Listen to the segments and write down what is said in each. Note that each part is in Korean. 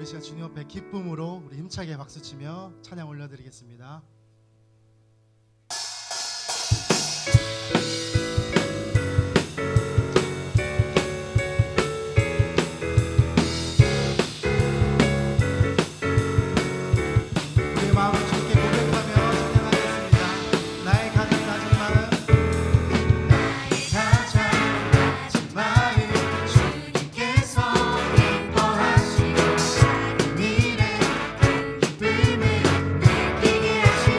예배 시간 주님 앞에 기쁨으로 우리 힘차게 박수치며 찬양 올려드리겠습니다. 우리의 마음을 주님께 고백하며 찬양하겠습니다. 나의 가장 낮은 마음, 나의 가장 낮은 마음 주님께서 기뻐하시고 작은 일에 큰 기쁨을 느끼게 하시고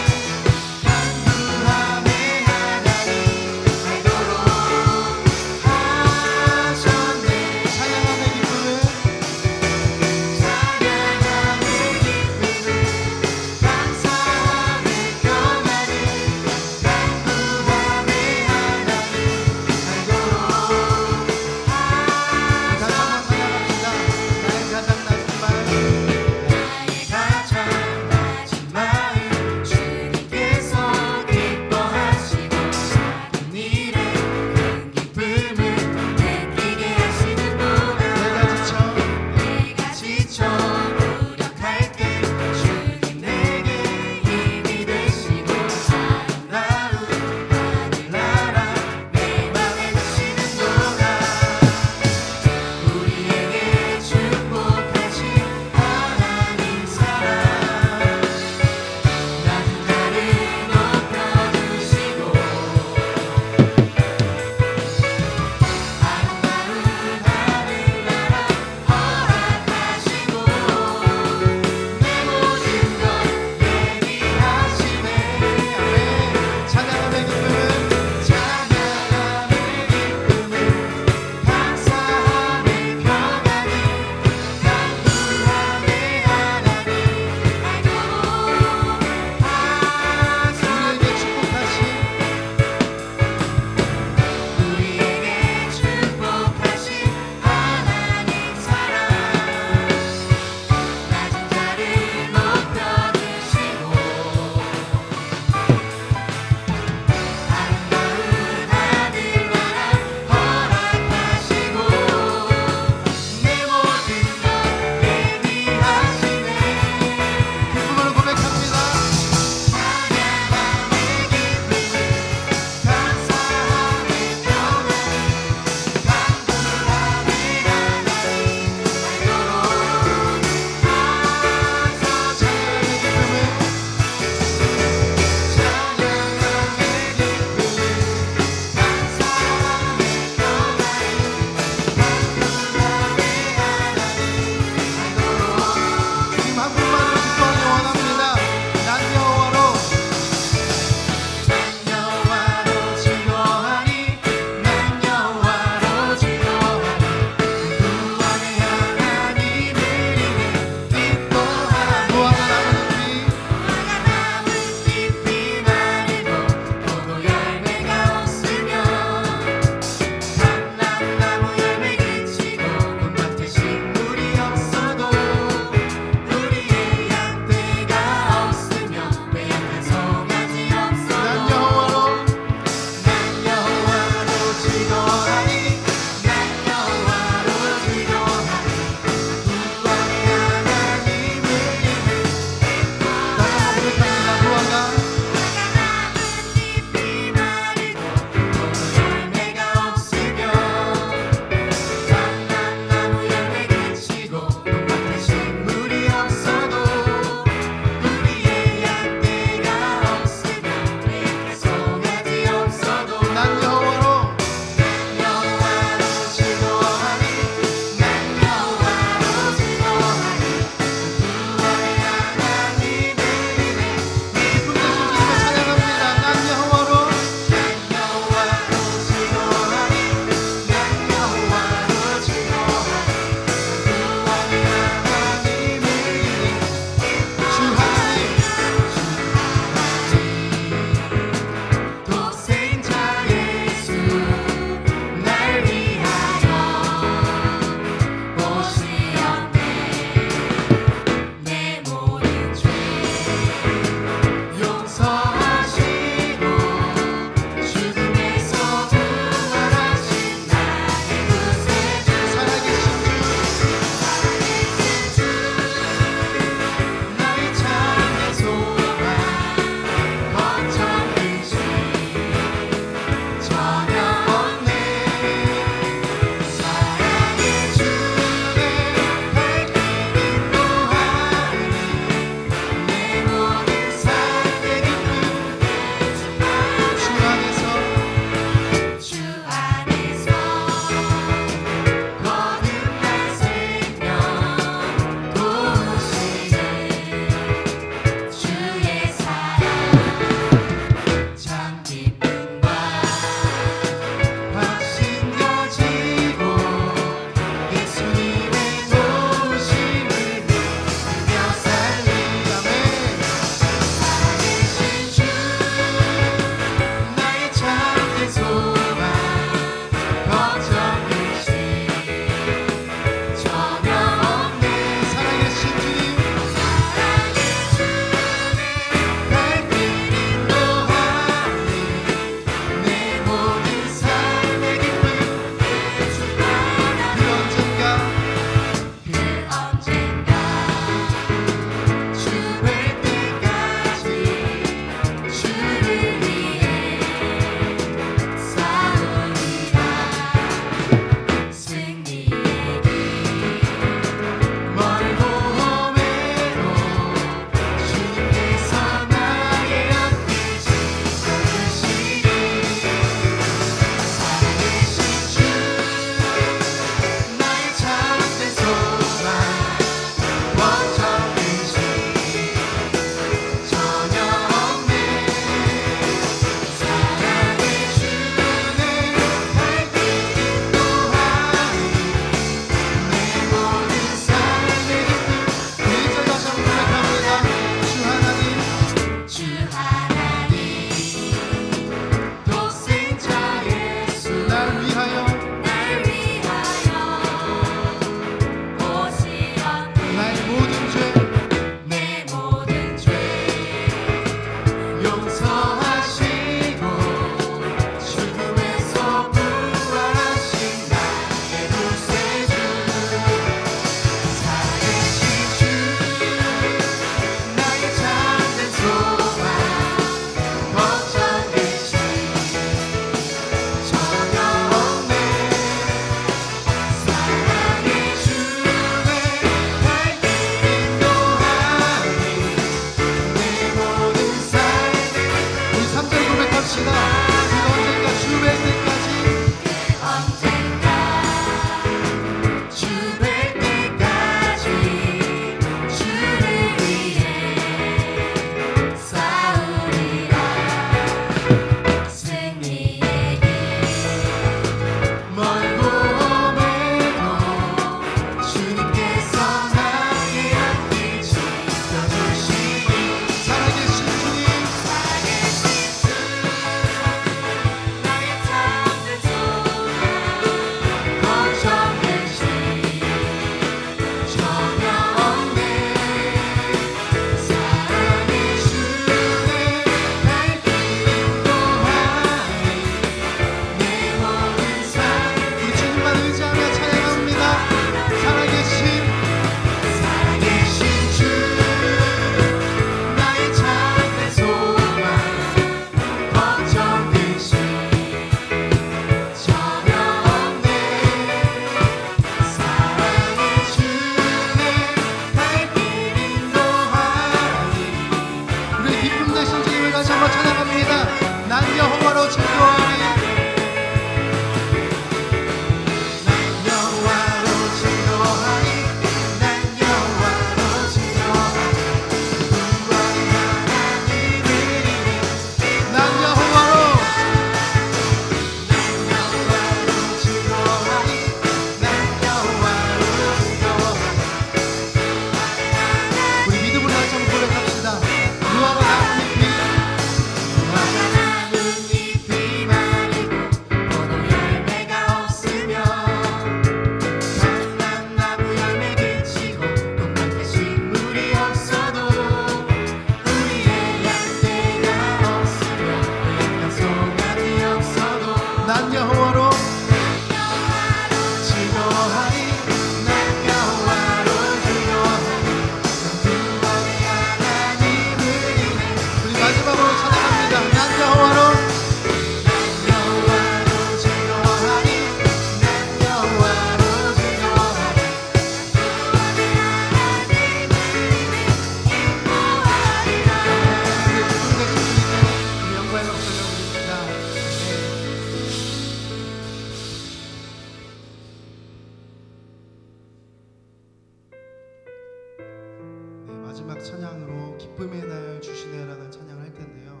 마지막 찬양으로 기쁨의 날 주시네라는 찬양을 할 텐데요.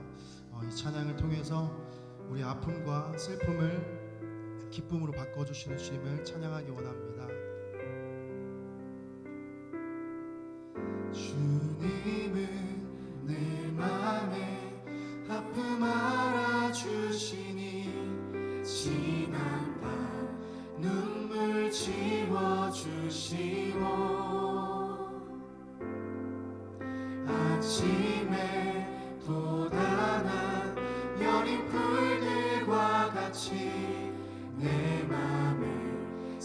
이 찬양을 통해서 우리 아픔과 슬픔을 기쁨으로 바꿔주시는 주님을 찬양하기 원합니다. 주님은 내 맘에 아픔 알아주시니 지난 밤 눈물 지워주시고 아침에 돋아난 여린 풀들과 같이 내 맘을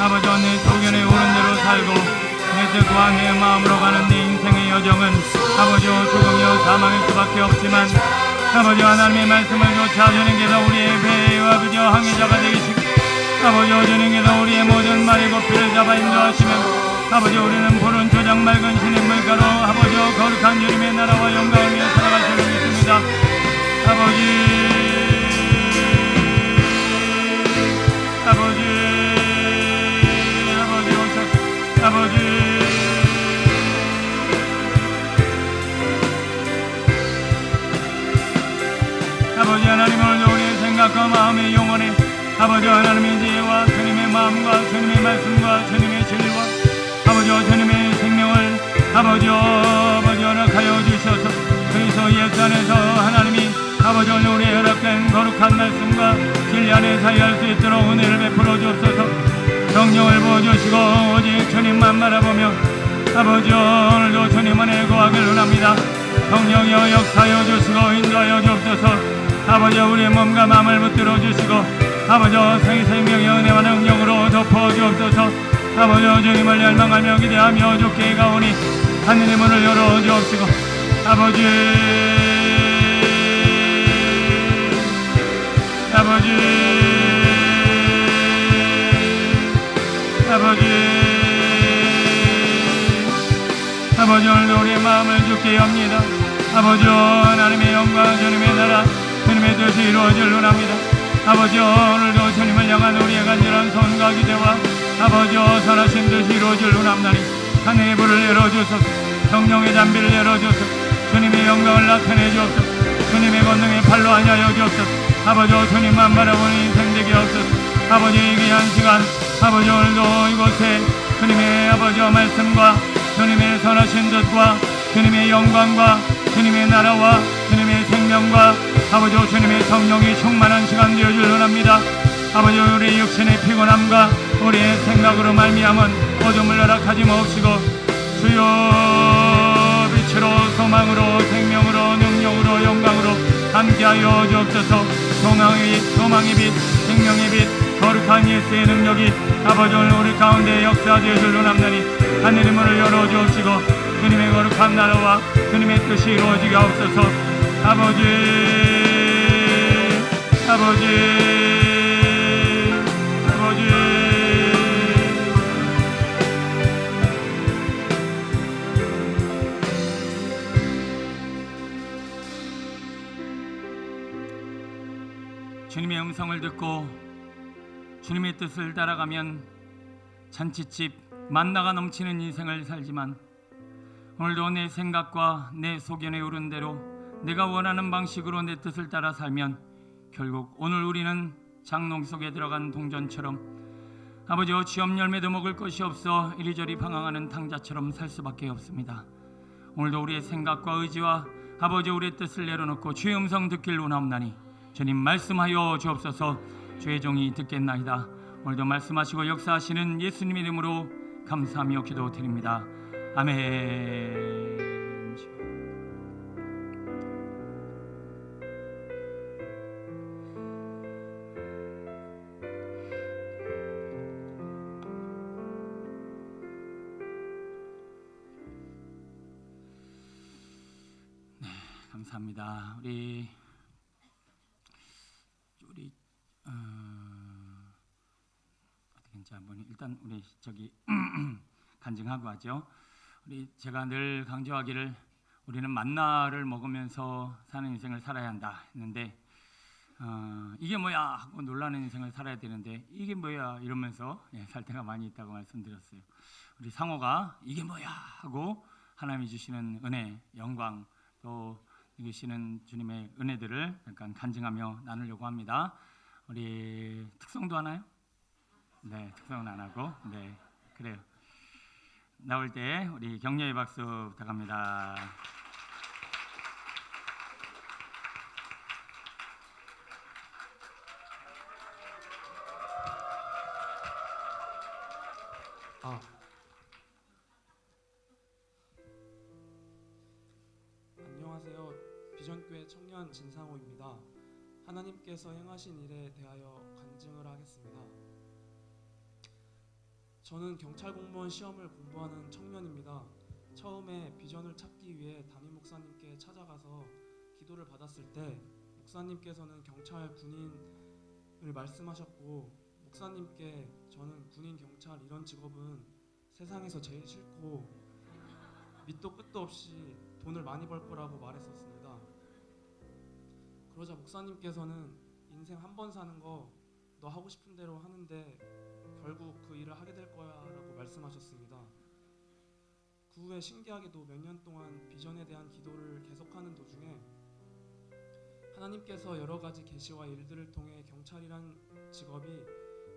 아버지와 내 소견에 오른 대로 살고 내 뜻과 내 마음으로 가는 내 인생의 여정은 아버지와 죽음이요 사망일 수밖에 없지만 아버지와 하나님의 말씀을 쫓아 주님께서 우리의 배와 아버지와 항해자가 되시고 아버지와 주님께서 우리의 모든 말이 고피를 잡아 인도하시면 아버지 우리는 푸른 초장 맑은 신의 물가로 아버지와 거룩한 주님의 나라와 영광을 위해 살아갈 줄 믿습니다. 아버지 오셔 아버지 하나님 오늘도 우리의 생각과 마음의 영혼에 아버지 하나님의 지혜와 주님의 마음과 주님의 말씀과 주님의 진리와 아버지와 주님의 생명을 아버지와 허락하여 주셔서 그리스도 예수 안에서 하나님이 아버지 오늘 우리의 허락된 거룩한 말씀과 진리 안에 사이할 수 있도록 은혜를 베풀어 주옵소서. 성령을 부어주시고 오직 주님만 바라보며 아버지 오늘도 주님 안에 거하길 원합니다. 성령이여 역사하여 주시고 인도하여 주옵소서. 아버지 우리의 몸과 마음을 붙들어 주시고 아버지 생명의 은혜와 능력으로 덮어 주옵소서. 아버지 주님을 열망하며 기대하며 주께 가오니 하늘의 문을 열어 주옵시고 아버지 오늘도 우리의 마음을 주께 엽니다. 아버지 하나님의 영광 주님의 나라 주님의 뜻이 이루어질 원합니다. 아버지 오늘도 주님을 향한 우리의 간절한 손과 기대와 아버지 선하신 뜻이 이루어질 원합나니 하늘의 불을 열어주소서. 성령의 잠비를 열어주소서. 주님의 영광을 나타내 주옵소서. 주님의 권능의 팔로 하여 주옵소서. 아버지 주님만 바라보는 인생 되게 하옵소서. 아버지 이 귀한 시간 아버지 오늘도 이곳에 주님의 아버지와 말씀과 주님의 선하신 뜻과 주님의 영광과 주님의 나라와 주님의 생명과 아버지 주님의 성령이 충만한 시간 되어줄 원합니다. 아버지 우리 육신의 피곤함과 우리의 생각으로 말미암은 어둠을 허락하지 마옵시고 주여 빛으로 소망으로 생명으로 능력으로 영광으로 함께하여 주옵소서. 소망의 빛 생명의 빛 거룩한 예수의 능력이 아버지 오늘 우리 가운데 역사되어 줄 원합나니 하늘의 문을 열어주옵시고 주님의 거룩한 나라와 주님의 뜻이 이루어지게 하옵소서. 아버지 주님의 음성을 듣고 주님의 뜻을 따라가면 잔치집 만나가 넘치는 인생을 살지만 오늘도 내 생각과 내 소견에 오른 대로 내가 원하는 방식으로 내 뜻을 따라 살면 결국 오늘 우리는 장롱 속에 들어간 동전처럼 아버지와 취업 열매도 먹을 것이 없어 이리저리 방황하는 탕자처럼 살 수밖에 없습니다. 오늘도 우리의 생각과 의지와 아버지 우리의 뜻을 내려놓고 주의 음성 듣길 원하옵나니 주님 말씀하여 주옵소서. 주의 종이 듣겠나이다. 오늘도 말씀하시고 역사하시는 예수님의 이름으로 감사하며 기도드립니다. 아멘. 네, 감사합니다. 우리 어떻게 한번 일단 우리 저기 간증하고 하죠. 제가 늘 강조하기를 우리는 만나를 먹으면서 사는 인생을 살아야 한다 했는데 이게 뭐야 하고 놀라는 인생을 살아야 되는데 이게 뭐야 이러면서 살 때가 많이 있다고 말씀드렸어요. 우리 상호가 이게 뭐야 하고 하나님이 주시는 은혜, 영광 또 이기시는 주님의 은혜들을 약간 간증하며 나누려고 합니다. 우리 특성도 하나요? 네, 특성은 안 하고 네 그래요. 나올 때 우리 격려의 박수 부탁합니다. 안녕하세요. 비전교회 청년 진상호입니다. 하나님께서 행하신 일에 대하여 간증을 하겠습니다. 저는 경찰 공무원 시험을 공부하는 청년입니다. 처음에 비전을 찾기 위해 담임 목사님께 찾아가서 기도를 받았을 때 목사님께서는 경찰 군인을 말씀하셨고, 목사님께 저는 군인 경찰 이런 직업은 세상에서 제일 싫고 밑도 끝도 없이 돈을 많이 벌 거라고 말했었습니다. 그러자 목사님께서는 인생 한 번 사는 거 너 하고 싶은 대로 하는데 결국 그 일을 하게 될 거야 라고 말씀하셨습니다. 그 후에 신기하게도 몇 년 동안 비전에 대한 기도를 계속하는 도중에 하나님께서 여러 가지 계시와 일들을 통해 경찰이란 직업이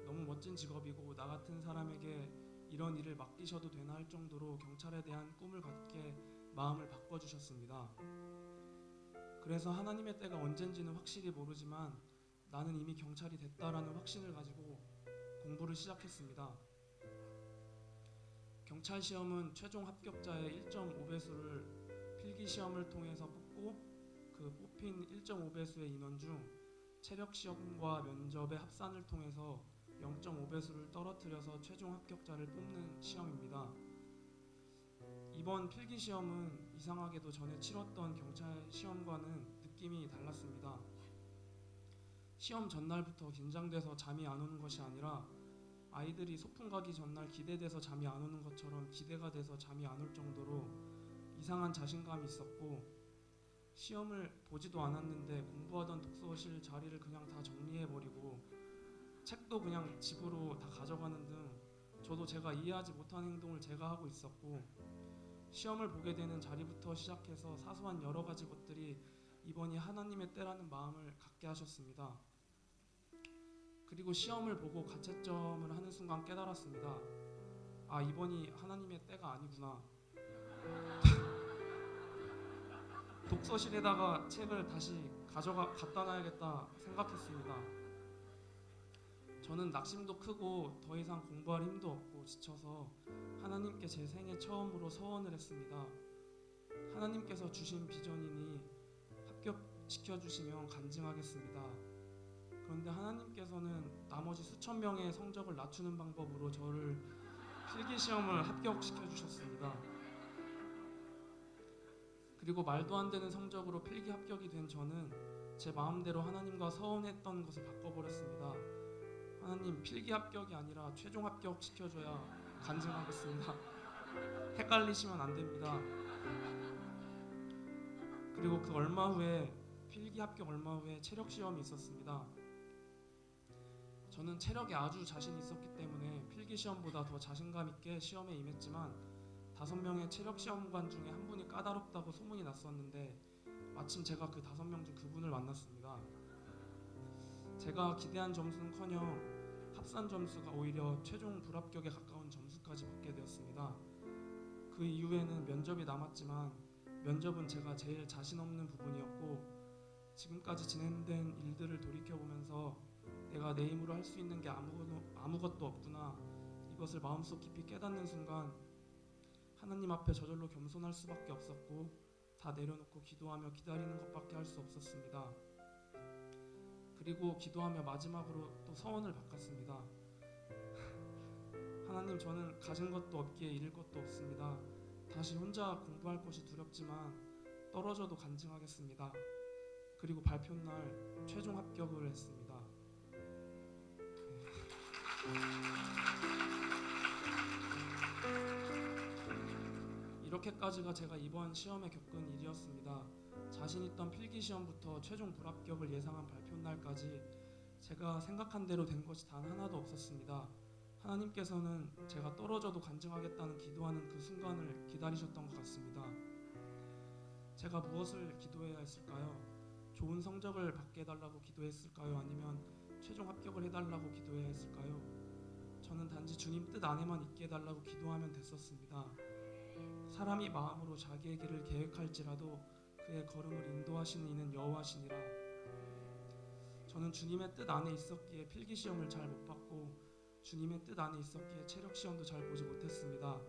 너무 멋진 직업이고 나 같은 사람에게 이런 일을 맡기셔도 되나 할 정도로 경찰에 대한 꿈을 갖게 마음을 바꿔주셨습니다. 그래서 하나님의 때가 언젠지는 확실히 모르지만 나는 이미 경찰이 됐다라는 확신을 가지고 공부를 시작했습니다. 경찰 시험은 최종 합격자의 1.5배수를 필기 시험을 통해서 뽑고, 그 뽑힌 1.5배수의 인원 중 체력 시험과 면접의 합산을 통해서 0.5배수를 떨어뜨려서 최종 합격자를 뽑는 시험입니다. 이번 필기 시험은 이상하게도 전에 치렀던 경찰 시험과는 느낌이 달랐습니다. 시험 전날부터 긴장돼서 잠이 안 오는 것이 아니라 아이들이 소풍 가기 전날 기대돼서 잠이 안 오는 것처럼 기대가 돼서 잠이 안 올 정도로 이상한 자신감이 있었고, 시험을 보지도 않았는데 공부하던 독서실 자리를 그냥 다 정리해버리고 책도 그냥 집으로 다 가져가는 등 저도 제가 이해하지 못한 행동을 제가 하고 있었고, 시험을 보게 되는 자리부터 시작해서 사소한 여러 가지 것들이 이번이 하나님의 때라는 마음을 갖게 하셨습니다. 그리고 시험을 보고 가채점을 하는 순간 깨달았습니다. 아, 이번이 하나님의 때가 아니구나. 독서실에다가 책을 다시 갖다 놔야겠다 생각했습니다. 저는 낙심도 크고 더 이상 공부할 힘도 없고 지쳐서 하나님께 제 생애 처음으로 서원을 했습니다. 하나님께서 주신 비전이니 합격시켜주시면 간증하겠습니다. 그런데 하나님께서는 나머지 수천 명의 성적을 낮추는 방법으로 저를 필기시험을 합격시켜주셨습니다. 그리고 말도 안 되는 성적으로 필기 합격이 된 저는 제 마음대로 하나님과 서원했던 것을 바꿔버렸습니다. 하나님, 필기 합격이 아니라 최종 합격 시켜줘야 간증하겠습니다. 헷갈리시면 안 됩니다. 그리고 그 얼마 후에 필기 합격 얼마 후에 체력 시험이 있었습니다. 저는 체력에 아주 자신이 있었기 때문에 필기 시험보다 더 자신감 있게 시험에 임했지만 5명의 체력 시험관 중에 한 분이 까다롭다고 소문이 났었는데 마침 제가 그 5명 중 그분을 만났습니다. 제가 기대한 점수는커녕 합산 점수가 오히려 최종 불합격에 가까운 점수까지 받게 되었습니다. 그 이후에는 면접이 남았지만 면접은 제가 제일 자신 없는 부분이었고, 지금까지 진행된 일들을 돌이켜보면서 내가 내 힘으로 할 수 있는 게 아무것도 없구나, 이것을 마음속 깊이 깨닫는 순간 하나님 앞에 저절로 겸손할 수밖에 없었고 다 내려놓고 기도하며 기다리는 것밖에 할 수 없었습니다. 그리고 기도하며 마지막으로 또 서원을 바꿨습니다. 하나님, 저는 가진 것도 없기에 잃을 것도 없습니다. 다시 혼자 공부할 것이 두렵지만 떨어져도 간증하겠습니다. 그리고 발표날 최종 합격을 했습니다. 이렇게까지가 제가 이번 시험에 겪은 일이었습니다. 자신 있던 필기 시험부터 최종 불합격을 예상한 발표날까지 제가 생각한 대로 된 것이 단 하나도 없었습니다. 하나님께서는 제가 떨어져도 간증하겠다는 기도하는 그 순간을 기다리셨던 것 같습니다. 제가 무엇을 기도해야 했을까요? 좋은 성적을 받게 해달라고 기도했을까요? 아니면 최종 합격을 해달라고 기도해야 했을까요? 저는 단지 주님 뜻 안에만 있게 해달라고 기도하면 됐었습니다. 사람이 마음으로 자기의 길을 계획할지라도 그의 걸음을 인도하시는 이는 여호와시니라. 저는 주님의 뜻 안에 있었기에 필기시험을 잘 못 받고 주님의 뜻 안에 있었기에 체력시험도 잘 보지 못했습니다.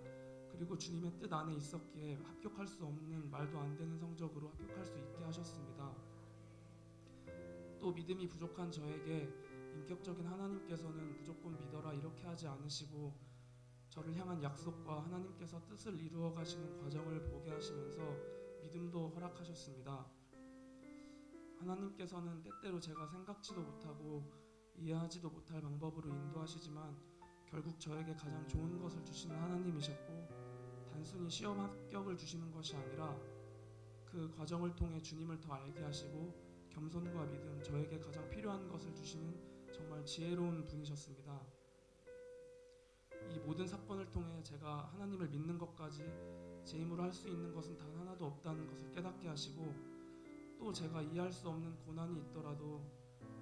그리고 주님의 뜻 안에 있었기에 합격할 수 없는 말도 안 되는 성적으로 합격할 수 있게 하셨습니다. 또 믿음이 부족한 저에게 인격적인 하나님께서는 무조건 믿어라 이렇게 하지 않으시고 저를 향한 약속과 하나님께서 뜻을 이루어 가시는 과정을 보게 하시면서 믿음도 허락하셨습니다. 하나님께서는 때때로 제가 생각지도 못하고 이해하지도 못할 방법으로 인도하시지만 결국 저에게 가장 좋은 것을 주시는 하나님이셨고, 단순히 시험 합격을 주시는 것이 아니라 그 과정을 통해 주님을 더 알게 하시고 겸손과 믿음, 저에게 가장 필요한 것을 주시는 정말 지혜로운 분이셨습니다. 이 모든 사건을 통해 제가 하나님을 믿는 것까지 제 힘으로 할 수 있는 것은 단 하나도 없다는 것을 깨닫게 하시고, 또 제가 이해할 수 없는 고난이 있더라도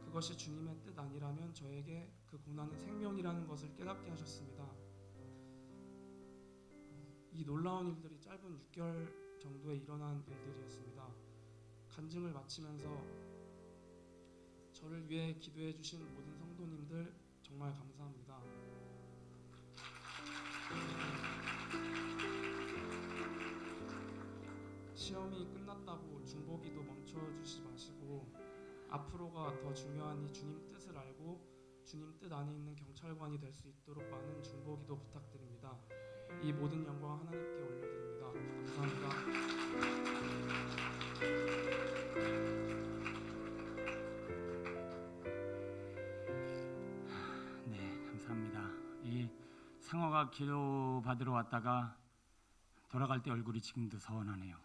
그것이 주님의 뜻 아니라면 저에게 그 고난은 생명이라는 것을 깨닫게 하셨습니다. 이 놀라운 일들이 짧은 6개월 정도에 일어난 일들이었습니다. 간증을 마치면서 저를 위해 기도해 주신 모든 성도님들 정말 감사합니다. 시험이 끝났다고 중보기도 멈춰주지 마시고 앞으로가 더 중요한 이 주님 뜻을 알고 주님 뜻 안에 있는 경찰관이 될 수 있도록 많은 중보기도 부탁드립니다. 이 모든 영광 하나님께 올려드립니다. 감사합니다. 네, 감사합니다. 이 상어가 기도 받으러 왔다가 돌아갈 때 얼굴이 지금도 서운하네요.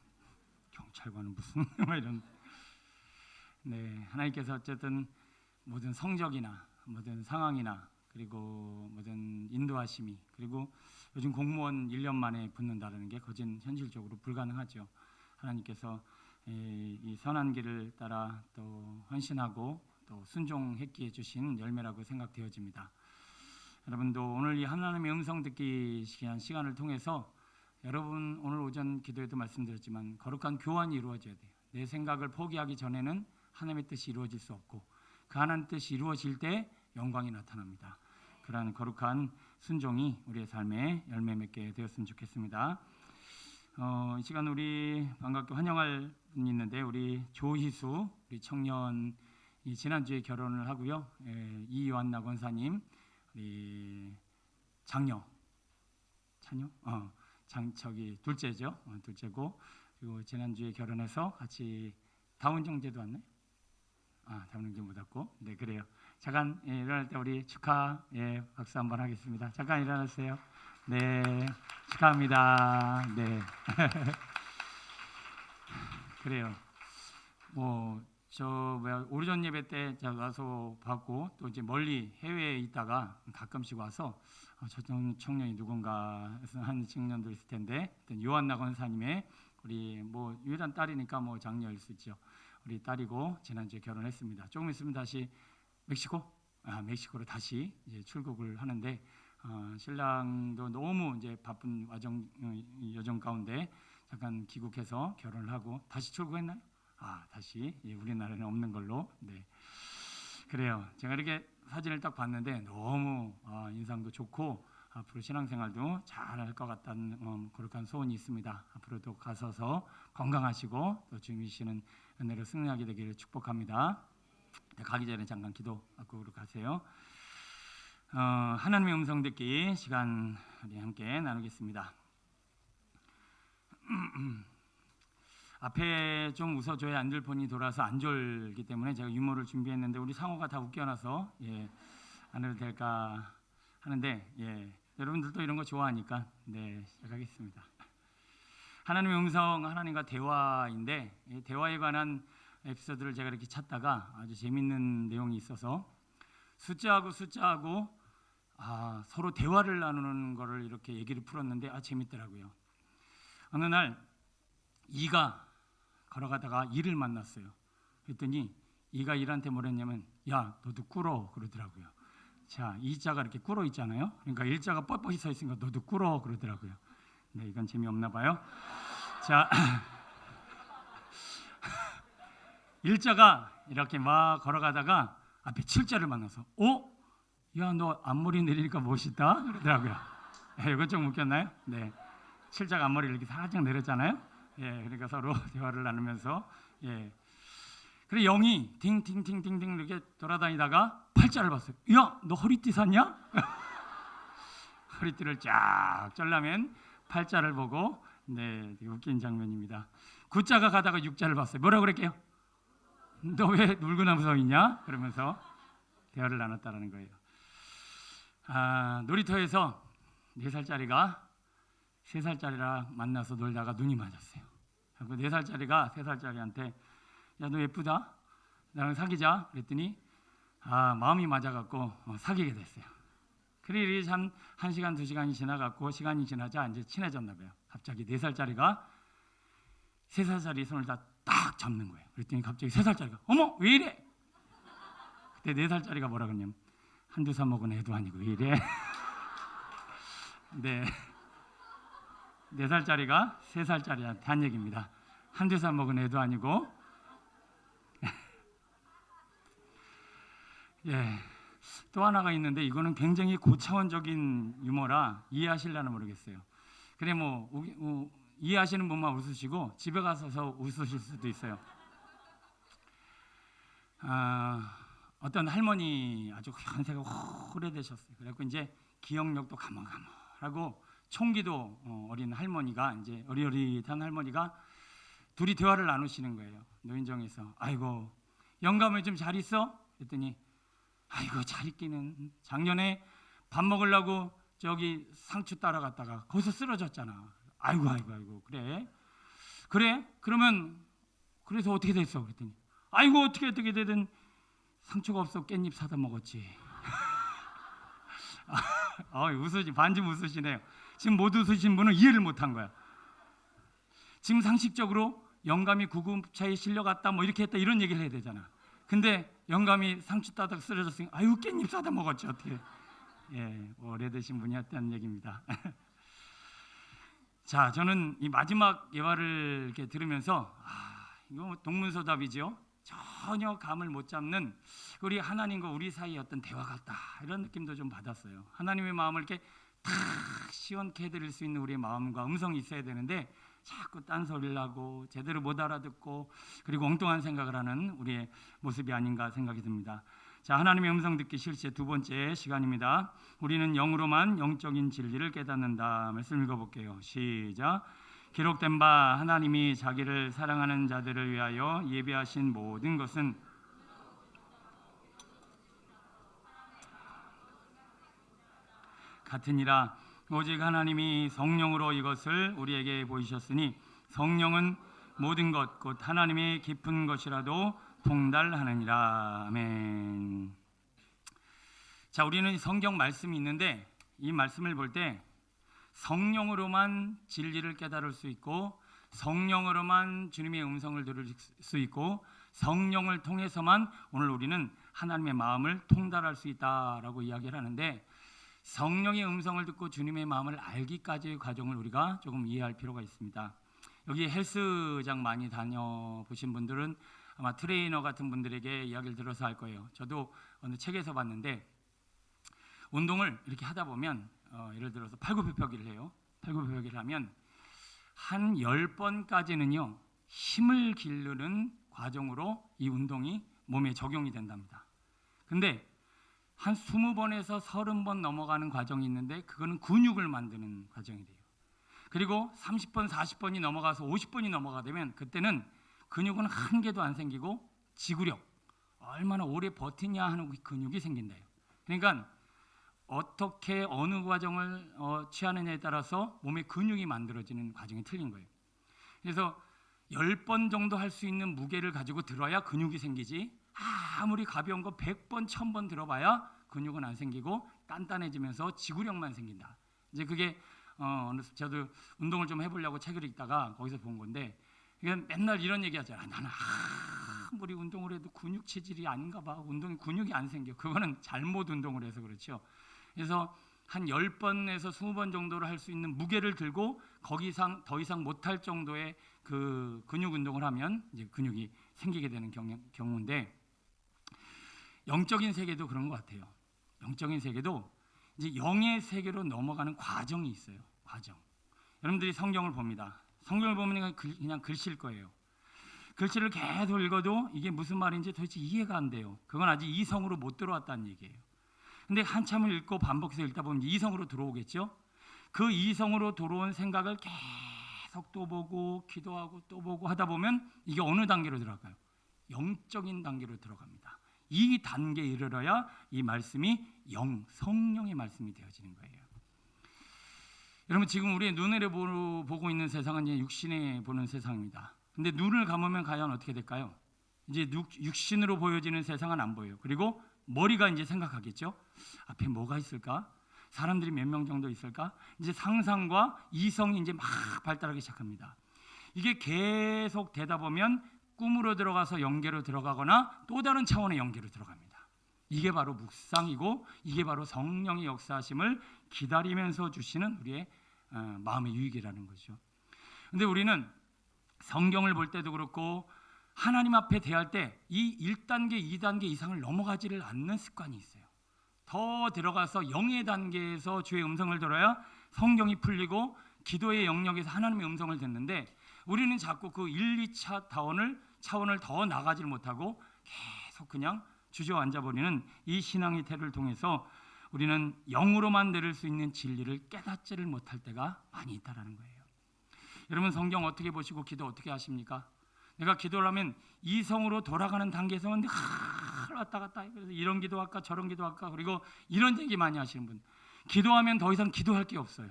경찰관은 무슨 막 이런. 네, 하나님께서 어쨌든 모든 성적이나 모든 상황이나 그리고 모든 인도하심이, 그리고 요즘 공무원 1년 만에 붙는다는 게 거진 현실적으로 불가능하죠. 하나님께서 이 선한 길을 따라 또 헌신하고 또 순종했기에 주신 열매라고 생각되어집니다. 여러분도 오늘 이 하나님의 음성 듣기 시간을 통해서 여러분 오늘 오전 기도에도 말씀드렸지만 거룩한 교환이 이루어져야 돼요. 내 생각을 포기하기 전에는 하나님의 뜻이 이루어질 수 없고, 그 하나님의 뜻이 이루어질 때 영광이 나타납니다. 그러한 거룩한 순종이 우리의 삶에 열매 맺게 되었으면 좋겠습니다. 이 시간 우리 반갑게 환영할 분이 있는데, 우리 조희수 우리 청년이 지난주에 결혼을 하고요. 이요한나 권사님 우리 차녀 저기 둘째죠. 둘째고, 그리고 지난주에 결혼해서 같이 다운정제도 왔네. 다운정제 못 왔고. 네, 그래요. 잠깐 일어날 때 우리 축하 박수 한번 하겠습니다. 잠깐 일어나세요. 네, 축하합니다. 네. 그래요. 오르전 예배 때 제가 와서 받고, 또 이제 멀리 해외에 있다가 가끔씩 와서 저 청년이 누군가 하는 청년들 있을 텐데, 요한나 권사님의 우리 유일한 딸이니까 장녀일 수 있죠. 우리 딸이고 지난주에 결혼했습니다. 조금 있으면 다시 멕시코로 다시 이제 출국을 하는데, 신랑도 너무 이제 바쁜 여정 가운데 잠깐 귀국해서 결혼을 하고 다시 출국했나요? 다시 우리나라에는 없는 걸로. 네, 그래요. 제가 이렇게 사진을 딱 봤는데 너무 인상도 좋고 앞으로 신앙생활도 잘할 것 같다는 거룩한 소원이 있습니다. 앞으로도 가셔서 건강하시고 또 주님이시는 은혜로 승리하게 되기를 축복합니다. 가기 전에 잠깐 기도하고 가세요. 하나님의 음성 듣기 시간 우리 함께 나누겠습니다. 앞에 좀 웃어줘야 안들폰이 돌아서 안 졸기 때문에 제가 유머를 준비했는데 우리 상호가 다 웃겨놔서 안 해도 될까 하는데, 여러분들도 이런 거 좋아하니까 시작하겠습니다. 하나님의 음성, 하나님과 대화인데, 대화에 관한 에피소드를 제가 이렇게 찾다가 아주 재밌는 내용이 있어서 숫자하고 서로 대화를 나누는 거를 이렇게 얘기를 풀었는데 재밌더라고요. 어느 날 이가 걸어가다가 이를 만났어요. 그랬더니 이가 일한테 뭐랬냐면, 야 너도 꿇어 그러더라고요. 자, 이자가 이렇게 꿇어 있잖아요. 그러니까 일자가 뻣뻣이 서 있으니까 너도 꿇어 그러더라고요. 네, 이건 재미없나 봐요. 자, 일자가 이렇게 막 걸어가다가 앞에 칠자를 만나서 야 너 앞머리 내리니까 멋있다 그러더라고요. 이거 좀 웃겼나요? 네, 칠자가 앞머리를 이렇게 살짝 내렸잖아요. 그러니까 서로 대화를 나누면서 그래 0이 팅팅팅팅팅 이렇게 돌아다니다가 팔자를 봤어요. 야 너 허리띠 샀냐? 허리띠를 쫙 쩔라면 팔자를 보고 네, 되게 웃긴 장면입니다. 구자가 가다가 육자를 봤어요. 뭐라고 그랬게요? 너 왜 울고나무 서 있냐? 그러면서 대화를 나눴다라는 거예요. 놀이터에서 4살짜리가 3살짜리랑 만나서 놀다가 눈이 맞았어요. 그 4살짜리가 3살짜리한테 야, 너 예쁘다. 나랑 사귀자. 그랬더니 마음이 맞아갖고 사귀게 됐어요. 그래 참 1시간 2시간이 지나갔고 시간이 지나자 이제 친해졌나 봐요. 갑자기 4살짜리가 3살짜리 손을 딱 잡는 거예요. 그랬더니 갑자기 3살짜리가 어머 왜 이래? 그때 4살짜리가 뭐라 그러냐면 한두 살 먹은 애도 아니고 왜 이래? 네, 4살짜리가 3살짜리한테 한 얘기입니다. 한두 살 먹은 애도 아니고 예. 또 하나가 있는데 이거는 굉장히 고차원적인 유머라 이해하실려나 모르겠어요. 그래 뭐 이해하시는 분만 웃으시고 집에 가서 웃으실 수도 있어요. 어떤 할머니 아주 연세가 오래되셨어요. 그래서 이제 기억력도 가물가물하고 총기도 어린 할머니가 이제 어리어리한 할머니가 둘이 대화를 나누시는 거예요. 노인정에서 아이고 영감을 좀 잘 있어? 그랬더니 아이고 잘 있기는 작년에 밥 먹으려고 저기 상추 따라갔다가 거기서 쓰러졌잖아. 아이고 그래 그러면 그래서 어떻게 됐어? 그랬더니 아이고 어떻게 되든 상추가 없어 깻잎 사다 먹었지. 웃으시 반쯤 웃으시네요. 지금 못 웃으신 분은 이해를 못한 거야. 지금 상식적으로 영감이 구급차에 실려갔다 뭐 이렇게 했다 이런 얘기를 해야 되잖아. 근데 영감이 상추 따다가 쓰러졌으니까 아유 깻잎 사다 먹었지 어떻게. 예, 오래되신 분이었다는 얘기입니다. 자, 저는 이 마지막 예화를 이렇게 들으면서 이거 동문서답이죠. 전혀 감을 못 잡는 우리 하나님과 우리 사이의 어떤 대화 같다 이런 느낌도 좀 받았어요. 하나님의 마음을 이렇게 탁 시원케 해드릴 수 있는 우리의 마음과 음성이 있어야 되는데 자꾸 딴소리를 하고 제대로 못 알아듣고 그리고 엉뚱한 생각을 하는 우리의 모습이 아닌가 생각이 듭니다. 자, 하나님의 음성 듣기 실제 두 번째 시간입니다. 우리는 영으로만 영적인 진리를 깨닫는다. 말씀 읽어볼게요. 시작. 기록된 바 하나님이 자기를 사랑하는 자들을 위하여 예비하신 모든 것은 같으니라. 오직 하나님이 성령으로 이것을 우리에게 보이셨으니 성령은 모든 것 곧 하나님의 깊은 것이라도 통달하느니라. 아멘. 자, 우리는 성경 말씀이 있는데 이 말씀을 볼 때 성령으로만 진리를 깨달을 수 있고 성령으로만 주님의 음성을 들을 수 있고 성령을 통해서만 오늘 우리는 하나님의 마음을 통달할 수 있다라고 이야기를 하는데 성령의 음성을 듣고 주님의 마음을 알기까지의 과정을 우리가 조금 이해할 필요가 있습니다. 여기 헬스장 많이 다녀보신 분들은 아마 트레이너 같은 분들에게 이야기를 들어서 할 거예요. 저도 어느 책에서 봤는데 운동을 이렇게 하다 보면 예를 들어서 팔굽혀펴기를 해요. 팔굽혀펴기를 하면 한 10번까지는요 힘을 기르는 과정으로 이 운동이 몸에 적용이 된답니다. 근데 한 20번에서 30번 넘어가는 과정이 있는데 그거는 근육을 만드는 과정이 돼요. 그리고 30번, 40번이 넘어가서 50번이 넘어가면 그때는 근육은 한 개도 안 생기고 지구력, 얼마나 오래 버티냐 하는 근육이 생긴대요. 그러니까 어떻게 어느 과정을 취하느냐에 따라서 몸의 근육이 만들어지는 과정이 틀린 거예요. 그래서 10번 정도 할 수 있는 무게를 가지고 들어야 근육이 생기지 아무리 가벼운 거 100번, 1000번 들어봐야 근육은 안 생기고 단단해지면서 지구력만 생긴다. 이제 그게 저도 운동을 좀 해보려고 책을 읽다가 거기서 본 건데 맨날 이런 얘기 하잖아. 나는 아무리 운동을 해도 근육 체질이 아닌가 봐. 근육이 안 생겨. 그거는 잘못 운동을 해서 그렇죠. 그래서 한 10번에서 20번 정도를 할 수 있는 무게를 들고 거기상 더 이상 못할 정도의 그 근육 운동을 하면 이제 근육이 생기게 되는 경우인데 영적인 세계도 그런 것 같아요. 영적인 세계도 이제 영의 세계로 넘어가는 과정이 있어요. 과정. 여러분들이 성경을 봅니다. 성경을 보면 그냥 글씨일 거예요. 글씨를 계속 읽어도 이게 무슨 말인지 도대체 이해가 안 돼요. 그건 아직 이성으로 못 들어왔다는 얘기예요. 근데 한참을 읽고 반복해서 읽다 보면 이성으로 들어오겠죠. 그 이성으로 들어온 생각을 계속 또 보고 기도하고 또 보고 하다 보면 이게 어느 단계로 들어갈까요? 영적인 단계로 들어갑니다. 이 단계에 이르러야 이 말씀이 성령의 말씀이 되어지는 거예요. 여러분, 지금 우리의 눈으로 보고 있는 세상은 이제 육신에 보는 세상입니다. 근데 눈을 감으면 과연 어떻게 될까요? 이제 육신으로 보여지는 세상은 안 보여요. 그리고 머리가 이제 생각하겠죠. 앞에 뭐가 있을까? 사람들이 몇 명 정도 있을까? 이제 상상과 이성이 이제 막 발달하기 시작합니다. 이게 계속 되다 보면 꿈으로 들어가서 영계로 들어가거나 또 다른 차원의 영계로 들어갑니다. 이게 바로 묵상이고 이게 바로 성령의 역사하심을 기다리면서 주시는 우리의 마음의 유익이라는 거죠. 근데 우리는 성경을 볼 때도 그렇고 하나님 앞에 대할 때 이 1단계, 2단계 이상을 넘어가지를 않는 습관이 있어요. 더 들어가서 영의 단계에서 주의 음성을 들어야 성경이 풀리고 기도의 영역에서 하나님의 음성을 듣는데 우리는 자꾸 그 1, 2차 차원을 더 나가질 못하고 계속 그냥 주저앉아버리는 이 신앙의 태를 통해서 우리는 영으로만 내릴 수 있는 진리를 깨닫지를 못할 때가 많이 있다라는 거예요. 여러분, 성경 어떻게 보시고 기도 어떻게 하십니까? 내가 기도를 하면 이성으로 돌아가는 단계에서는 왔다 갔다 그래서 이런 기도할까 저런 기도할까 그리고 이런 얘기 많이 하시는 분, 기도하면 더 이상 기도할 게 없어요.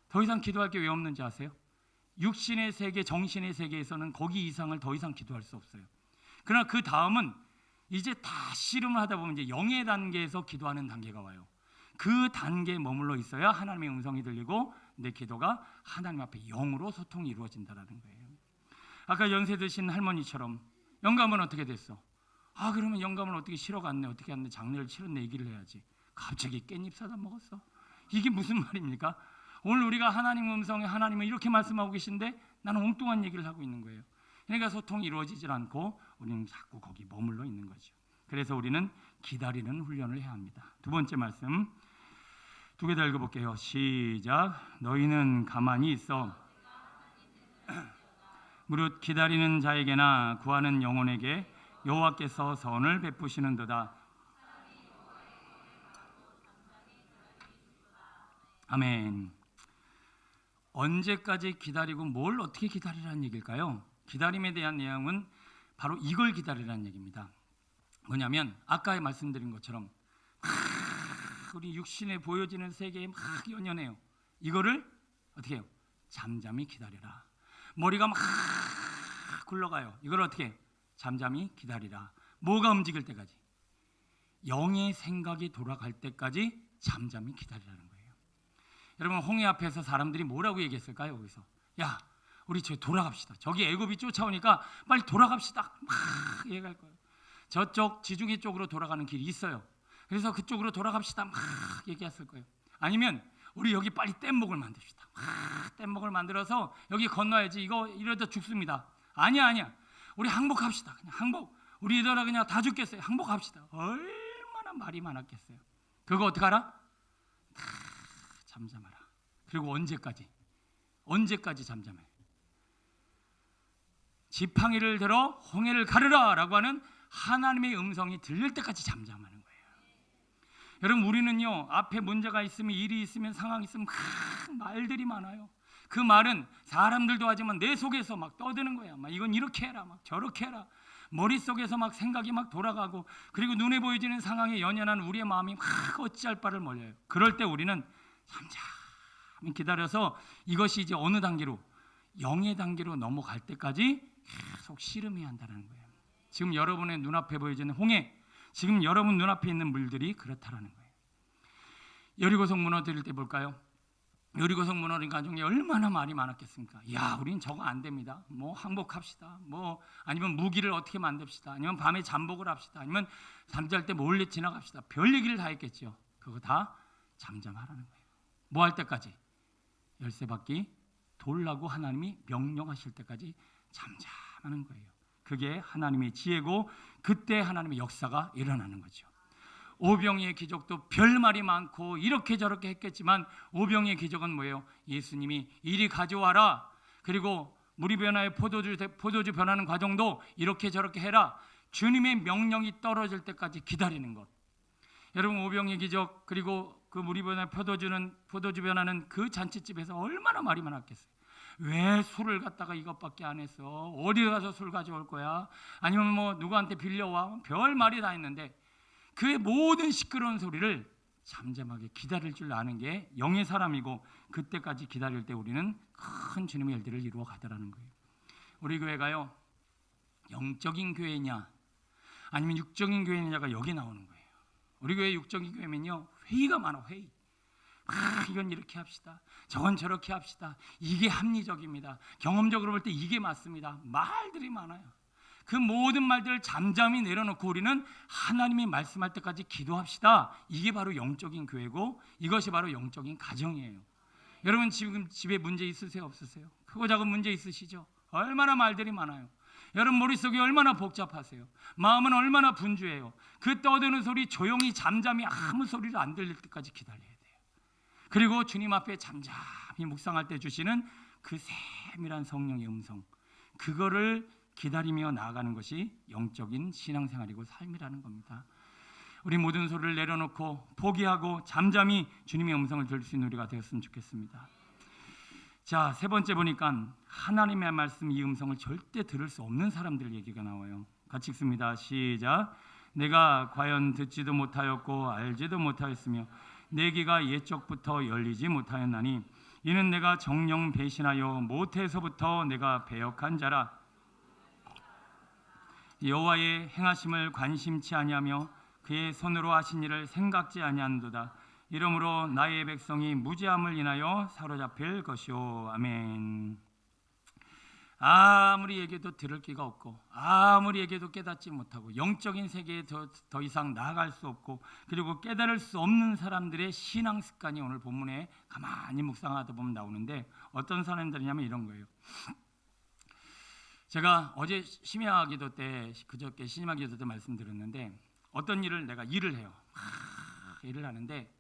더 이상 기도할 게 왜 없는지 아세요? 육신의 세계, 정신의 세계에서는 거기 이상을 더 이상 기도할 수 없어요. 그러나 그 다음은 이제 다 씨름을 하다 보면 이제 영의 단계에서 기도하는 단계가 와요. 그 단계에 머물러 있어야 하나님의 음성이 들리고 내 기도가 하나님 앞에 영으로 소통이 이루어진다는 거예요. 아까 연세 드신 할머니처럼 영감은 어떻게 됐어? 그러면 영감은 어떻게 쉬러 갔네, 어떻게 갔네, 장례를 치렀네 얘기를 해야지. 갑자기 깻잎 사다 먹었어? 이게 무슨 말입니까? 오늘 우리가 하나님 음성에 하나님은 이렇게 말씀하고 계신데 나는 엉뚱한 얘기를 하고 있는 거예요. 그러니까 소통이 이루어지질 않고 우리는 자꾸 거기 머물러 있는 거죠. 그래서 우리는 기다리는 훈련을 해야 합니다. 두 번째 말씀 두 개 더 읽어볼게요. 시작. 너희는 가만히 있어 무릇 기다리는 자에게나 구하는 영혼에게 여호와께서 선을 베푸시는도다. 아멘. 언제까지 기다리고 뭘 어떻게 기다리라는 얘기일까요? 기다림에 대한 내용은 바로 이걸 기다리라는 얘기입니다. 뭐냐면 아까 말씀드린 것처럼 우리 육신에 보여지는 세계에 막 연연해요. 이거를 어떻게 해요? 잠잠히 기다리라. 머리가 막 굴러가요. 이걸 어떻게 해요? 잠잠히 기다리라. 뭐가 움직일 때까지? 영의 생각이 돌아갈 때까지 잠잠히 기다리라는 거예요. 여러분, 홍해 앞에서 사람들이 뭐라고 얘기했을까요? 거기서 야, 우리 저 돌아갑시다. 저기 애굽이 쫓아오니까 빨리 돌아갑시다. 막 얘기할 거예요. 저쪽 지중해 쪽으로 돌아가는 길이 있어요. 그래서 그쪽으로 돌아갑시다. 막 얘기했을 거예요. 아니면 우리 여기 빨리 뗏목을 만듭시다. 뗏목을 만들어서 여기 건너야지. 이거 이러다 죽습니다. 아니야. 우리 항복합시다. 그냥 항복. 우리 이러다 그냥 다 죽겠어요. 항복합시다. 얼마나 말이 많았겠어요. 그거 어떻게 알아? 다 잠잠하라. 그리고 언제까지 잠잠해? 지팡이를 들어 홍해를 가르라 라고 하는 하나님의 음성이 들릴 때까지 잠잠하는 거예요. 여러분, 우리는요 앞에 문제가 있으면, 일이 있으면, 상황이 있으면 말들이 많아요. 그 말은 사람들도 하지만 내 속에서 막 떠드는 거야. 막 이건 이렇게 해라, 막 저렇게 해라. 머릿속에서 막 생각이 막 돌아가고, 그리고 눈에 보여지는 상황에 연연한 우리의 마음이 막 어찌할 바를 몰라요. 그럴 때 우리는 잠잠히 기다려서 이것이 이제 어느 단계로, 영의 단계로 넘어갈 때까지 계속 씨름해야 한다는 거예요. 지금 여러분의 눈앞에 보여지는 홍해, 지금 여러분 눈앞에 있는 물들이 그렇다라는 거예요. 여리고성 무너뜨릴 때 볼까요? 여리고성 무너진 가정에 얼마나 말이 많았겠습니까? 야, 우린 저거 안 됩니다. 뭐 항복합시다. 뭐 아니면 무기를 어떻게 만듭시다. 아니면 밤에 잠복을 합시다. 아니면 잠잘 때 몰래 지나갑시다. 별 얘기를 다 했겠죠. 그거 다 잠잠하라는 거예요. 뭐 할 때까지? 열쇠받기 돌라고 하나님이 명령하실 때까지 잠잠하는 거예요. 그게 하나님의 지혜고 그때 하나님의 역사가 일어나는 거죠. 오병이의 기적도 별말이 많고 이렇게 저렇게 했겠지만 오병이의 기적은 뭐예요? 예수님이 이리 가져와라. 그리고 물이 변화에 포도주 변하는 과정도 이렇게 저렇게 해라. 주님의 명령이 떨어질 때까지 기다리는 것. 여러분 오병의 기적 그리고 그 무리보다 포도주 변하는 그 잔치집에서 얼마나 말이 많았겠어요. 왜 술을 갖다가 이것밖에 안 했어? 어디 가서 술 가져올 거야? 아니면 뭐 누구한테 빌려와? 별 말이 다 있는데 그의 모든 시끄러운 소리를 잠잠하게 기다릴 줄 아는 게 영의 사람이고 그때까지 기다릴 때 우리는 큰 주님의 일들을 이루어 가더라는 거예요. 우리 교회가요 영적인 교회냐 아니면 육적인 교회냐가 여기 나오는 거예요. 우리 교회 육적인 교회면요 회의가 많아. 회의. 이건 이렇게 합시다. 저건 저렇게 합시다. 이게 합리적입니다. 경험적으로 볼 때 이게 맞습니다. 말들이 많아요. 그 모든 말들을 잠잠히 내려놓고 우리는 하나님이 말씀할 때까지 기도합시다. 이게 바로 영적인 교회고 이것이 바로 영적인 가정이에요. 여러분 지금 집에 문제 있으세요? 없으세요? 크고 작은 문제 있으시죠? 얼마나 말들이 많아요. 여러분 머릿속이 얼마나 복잡하세요. 마음은 얼마나 분주해요. 그 떠드는 소리 조용히 잠잠히 아무 소리도 안 들릴 때까지 기다려야 돼요. 그리고 주님 앞에 잠잠히 묵상할 때 주시는 그 세밀한 성령의 음성, 그거를 기다리며 나아가는 것이 영적인 신앙생활이고 삶이라는 겁니다. 우리 모든 소리를 내려놓고 포기하고 잠잠히 주님의 음성을 들을 수 있는 우리가 되었으면 좋겠습니다. 자, 세 번째 보니까 하나님의 말씀 이 음성을 절대 들을 수 없는 사람들 얘기가 나와요. 같이 읽습니다. 시작. 내가 과연 듣지도 못하였고 알지도 못하였으며 내 귀가 옛적부터 열리지 못하였나니 이는 내가 정령 배신하여 모태에서부터 내가 배역한 자라. 여호와의 행하심을 관심치 아니하며 그의 손으로 하신 일을 생각지 아니한도다. 이러므로 나의 백성이 무지함을 인하여 사로잡힐 것이오. 아멘. 아무리 얘기해도 들을 기가 없고 아무리 얘기해도 깨닫지 못하고 영적인 세계에 더 이상 나아갈 수 없고 그리고 깨달을 수 없는 사람들의 신앙 습관이 오늘 본문에 가만히 묵상하다 보면 나오는데 어떤 사람들이냐면 이런 거예요. 제가 어제 심야기도 때 그저께 심야기도 때 말씀드렸는데 어떤 일을 내가 일을 해요. 일을 하는데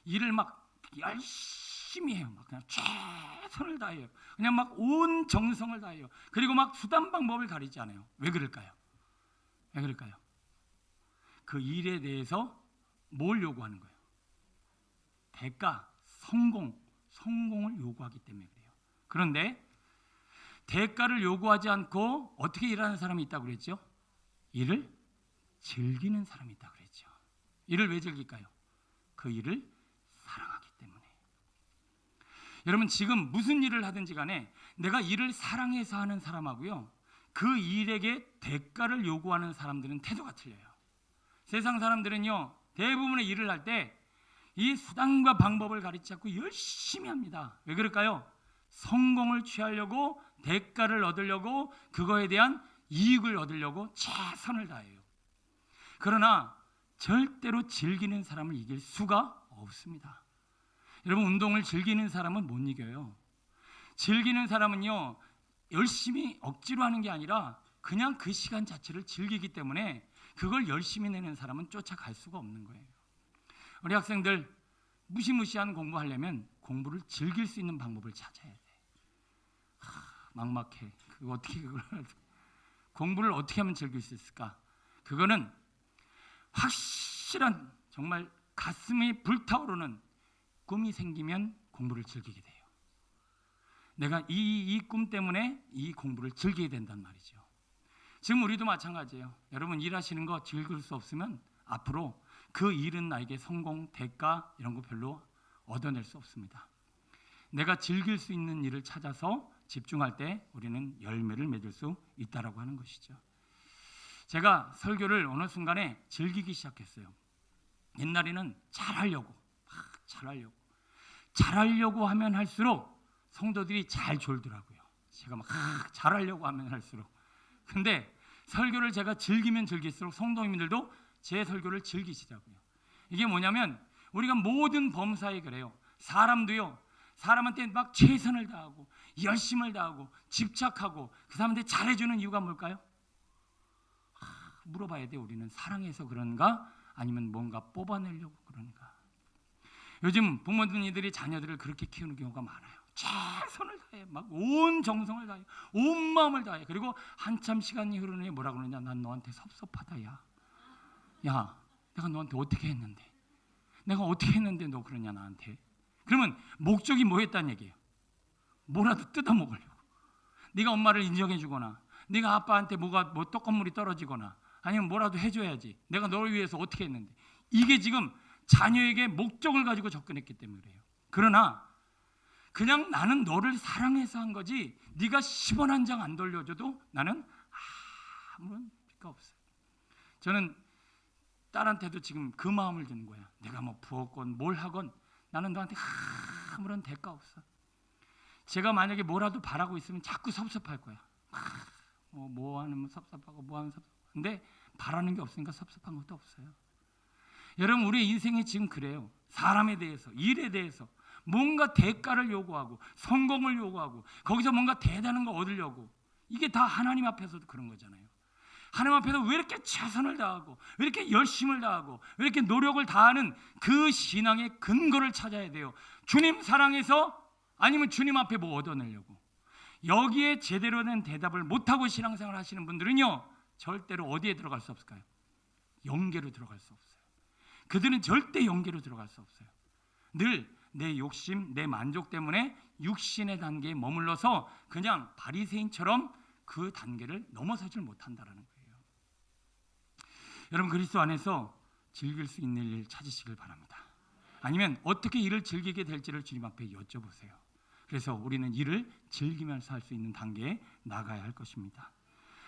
일을 막 열심히 해요. 막 그냥 최선을 다해요. 그냥 막 온 정성을 다해요. 그리고 막 수단 방법을 가리지 않아요. 왜 그럴까요? 왜 그럴까요? 그 일에 대해서 뭘 요구하는 거예요? 대가, 성공을 요구하기 때문에 그래요. 그런데 대가를 요구하지 않고 어떻게 일하는 사람이 있다고 그랬죠? 일을 즐기는 사람이 있다고 그랬죠. 일을 왜 즐길까요? 그 일을 사랑하기 때문에. 여러분 지금 무슨 일을 하든지 간에 내가 일을 사랑해서 하는 사람하고요 그 일에게 대가를 요구하는 사람들은 태도가 틀려요. 세상 사람들은요 대부분의 일을 할 때 이 수단과 방법을 가리지 않고 열심히 합니다. 왜 그럴까요? 성공을 취하려고 대가를 얻으려고 그거에 대한 이익을 얻으려고 최선을 다해요. 그러나 절대로 즐기는 사람을 이길 수가 없습니다. 여러분 운동을 즐기는 사람은 못 이겨요. 즐기는 사람은요 열심히 억지로 하는 게 아니라 그냥 그 시간 자체를 즐기기 때문에 그걸 열심히 내는 사람은 쫓아갈 수가 없는 거예요. 우리 학생들 무시무시한 공부하려면 공부를 즐길 수 있는 방법을 찾아야 돼. 막막해. 그거 어떻게 공부를 어떻게 하면 즐길 수 있을까? 그거는 확실한 정말 가슴이 불타오르는 꿈이 생기면 공부를 즐기게 돼요. 내가 이 꿈 때문에 이 공부를 즐기게 된단 말이죠. 지금 우리도 마찬가지예요. 여러분 일하시는 거 즐길 수 없으면 앞으로 그 일은 나에게 성공, 대가 이런 거 별로 얻어낼 수 없습니다. 내가 즐길 수 있는 일을 찾아서 집중할 때 우리는 열매를 맺을 수 있다라고 하는 것이죠. 제가 설교를 어느 순간에 즐기기 시작했어요. 옛날에는 잘하려고 하면 할수록 성도들이 잘 졸더라고요. 제가 막 잘하려고 하면 할수록. 근데 설교를 제가 즐기면 즐길수록 성도님들도 제 설교를 즐기시더라고요. 이게 뭐냐면 우리가 모든 범사에 그래요. 사람도요. 사람한테 막 최선을 다하고 열심을 다하고 집착하고 그 사람한테 잘해주는 이유가 뭘까요? 물어봐야 돼. 우리는 사랑해서 그런가 아니면 뭔가 뽑아내려고 그런가. 요즘 부모님들이 자녀들을 그렇게 키우는 경우가 많아요. 최선을 다해 막 온 정성을 다해 온 마음을 다해. 그리고 한참 시간이 흐르니 뭐라 그러냐. 난 너한테 섭섭하다. 야 내가 너한테 어떻게 했는데? 내가 어떻게 했는데 너 그러냐 나한테? 그러면 목적이 뭐였다는 얘기예요? 뭐라도 뜯어먹으려고. 네가 엄마를 인정해 주거나 네가 아빠한테 뭐 떡건물이 떨어지거나 아니면 뭐라도 해줘야지. 내가 너를 위해서 어떻게 했는데. 이게 지금 자녀에게 목적을 가지고 접근했기 때문에 그래요. 그러나 그냥 나는 너를 사랑해서 한 거지 네가 10원 한 장 안 돌려줘도 나는 아무런 필요가 없어요. 저는 딸한테도 지금 그 마음을 드는 거야. 내가 뭐 부었건 뭘 하건 나는 너한테 아무런 대가 없어. 제가 만약에 뭐라도 바라고 있으면 자꾸 섭섭할 거야. 뭐 하면 섭섭하고 뭐 하면 섭섭하고. 근데 바라는 게 없으니까 섭섭한 것도 없어요. 여러분 우리 인생이 지금 그래요. 사람에 대해서, 일에 대해서 뭔가 대가를 요구하고 성공을 요구하고 거기서 뭔가 대단한 거 얻으려고. 이게 다 하나님 앞에서도 그런 거잖아요. 하나님 앞에서 왜 이렇게 최선을 다하고 왜 이렇게 열심을 다하고 왜 이렇게 노력을 다하는 그 신앙의 근거를 찾아야 돼요. 주님 사랑해서 아니면 주님 앞에 뭐 얻어내려고. 여기에 제대로 된 대답을 못하고 신앙생활 하시는 분들은요 절대로 어디에 들어갈 수 없을까요? 영계로 들어갈 수 없어요. 그들은 절대 영계로 들어갈 수 없어요. 늘 내 욕심, 내 만족 때문에 육신의 단계에 머물러서 그냥 바리새인처럼 그 단계를 넘어서질 못한다라는 거예요. 여러분 그리스도 안에서 즐길 수 있는 일 찾으시길 바랍니다. 아니면 어떻게 일을 즐기게 될지를 주님 앞에 여쭤보세요. 그래서 우리는 일을 즐기면서 할 수 있는 단계에 나가야 할 것입니다.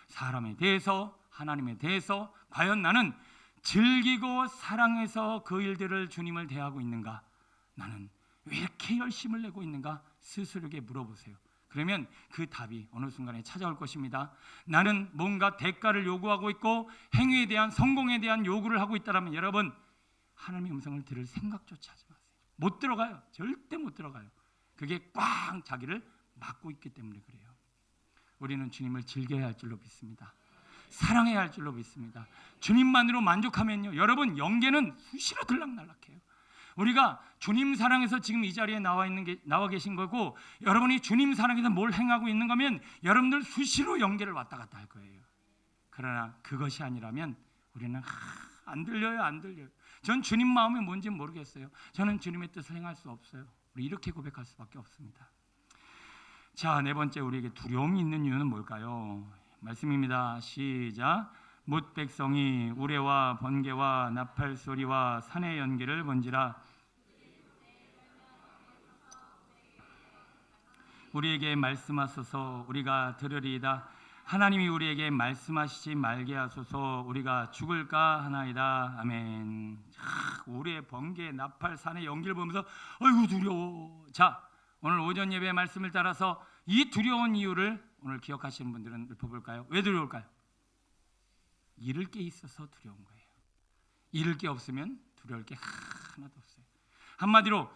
사람에 대해서 하나님에 대해서 과연 나는 즐기고 사랑해서 그 일들을 주님을 대하고 있는가? 나는 왜 이렇게 열심을 내고 있는가? 스스로에게 물어보세요. 그러면 그 답이 어느 순간에 찾아올 것입니다. 나는 뭔가 대가를 요구하고 있고 행위에 대한 성공에 대한 요구를 하고 있다면 여러분 하나님의 음성을 들을 생각조차 하지 마세요. 못 들어가요. 절대 못 들어가요. 그게 꽉 자기를 막고 있기 때문에 그래요. 우리는 주님을 즐겨야 할 줄로 믿습니다. 사랑해야 할 줄로 믿습니다. 주님만으로 만족하면요 여러분 영계는 수시로 들락날락해요. 우리가 주님 사랑해서 지금 이 자리에 나와 계신 거고 여러분이 주님 사랑해서 뭘 행하고 있는 거면 여러분들 수시로 영계를 왔다 갔다 할 거예요. 그러나 그것이 아니라면 우리는 안 들려요. 안 들려요. 전 주님 마음이 뭔지 모르겠어요. 저는 주님의 뜻을 행할 수 없어요. 우리 이렇게 고백할 수밖에 없습니다. 자, 네 번째 우리에게 두려움이 있는 이유는 뭘까요? 말씀입니다. 시작. 못 백성이 우레와 번개와 나팔 소리와 산의 연기를 본지라. 우리에게 말씀하소서 우리가 들으리이다. 하나님이 우리에게 말씀하시지 말게 하소서 우리가 죽을까 하나이다. 아멘. 우리의 번개 나팔 산의 연기를 보면서 아이고 두려워. 자, 오늘 오전 예배 말씀을 따라서 이 두려운 이유를 오늘 기억하시는 분들은 읊어볼까요? 왜 두려울까요? 잃을 게 있어서 두려운 거예요. 잃을 게 없으면 두려울 게 하나도 없어요. 한마디로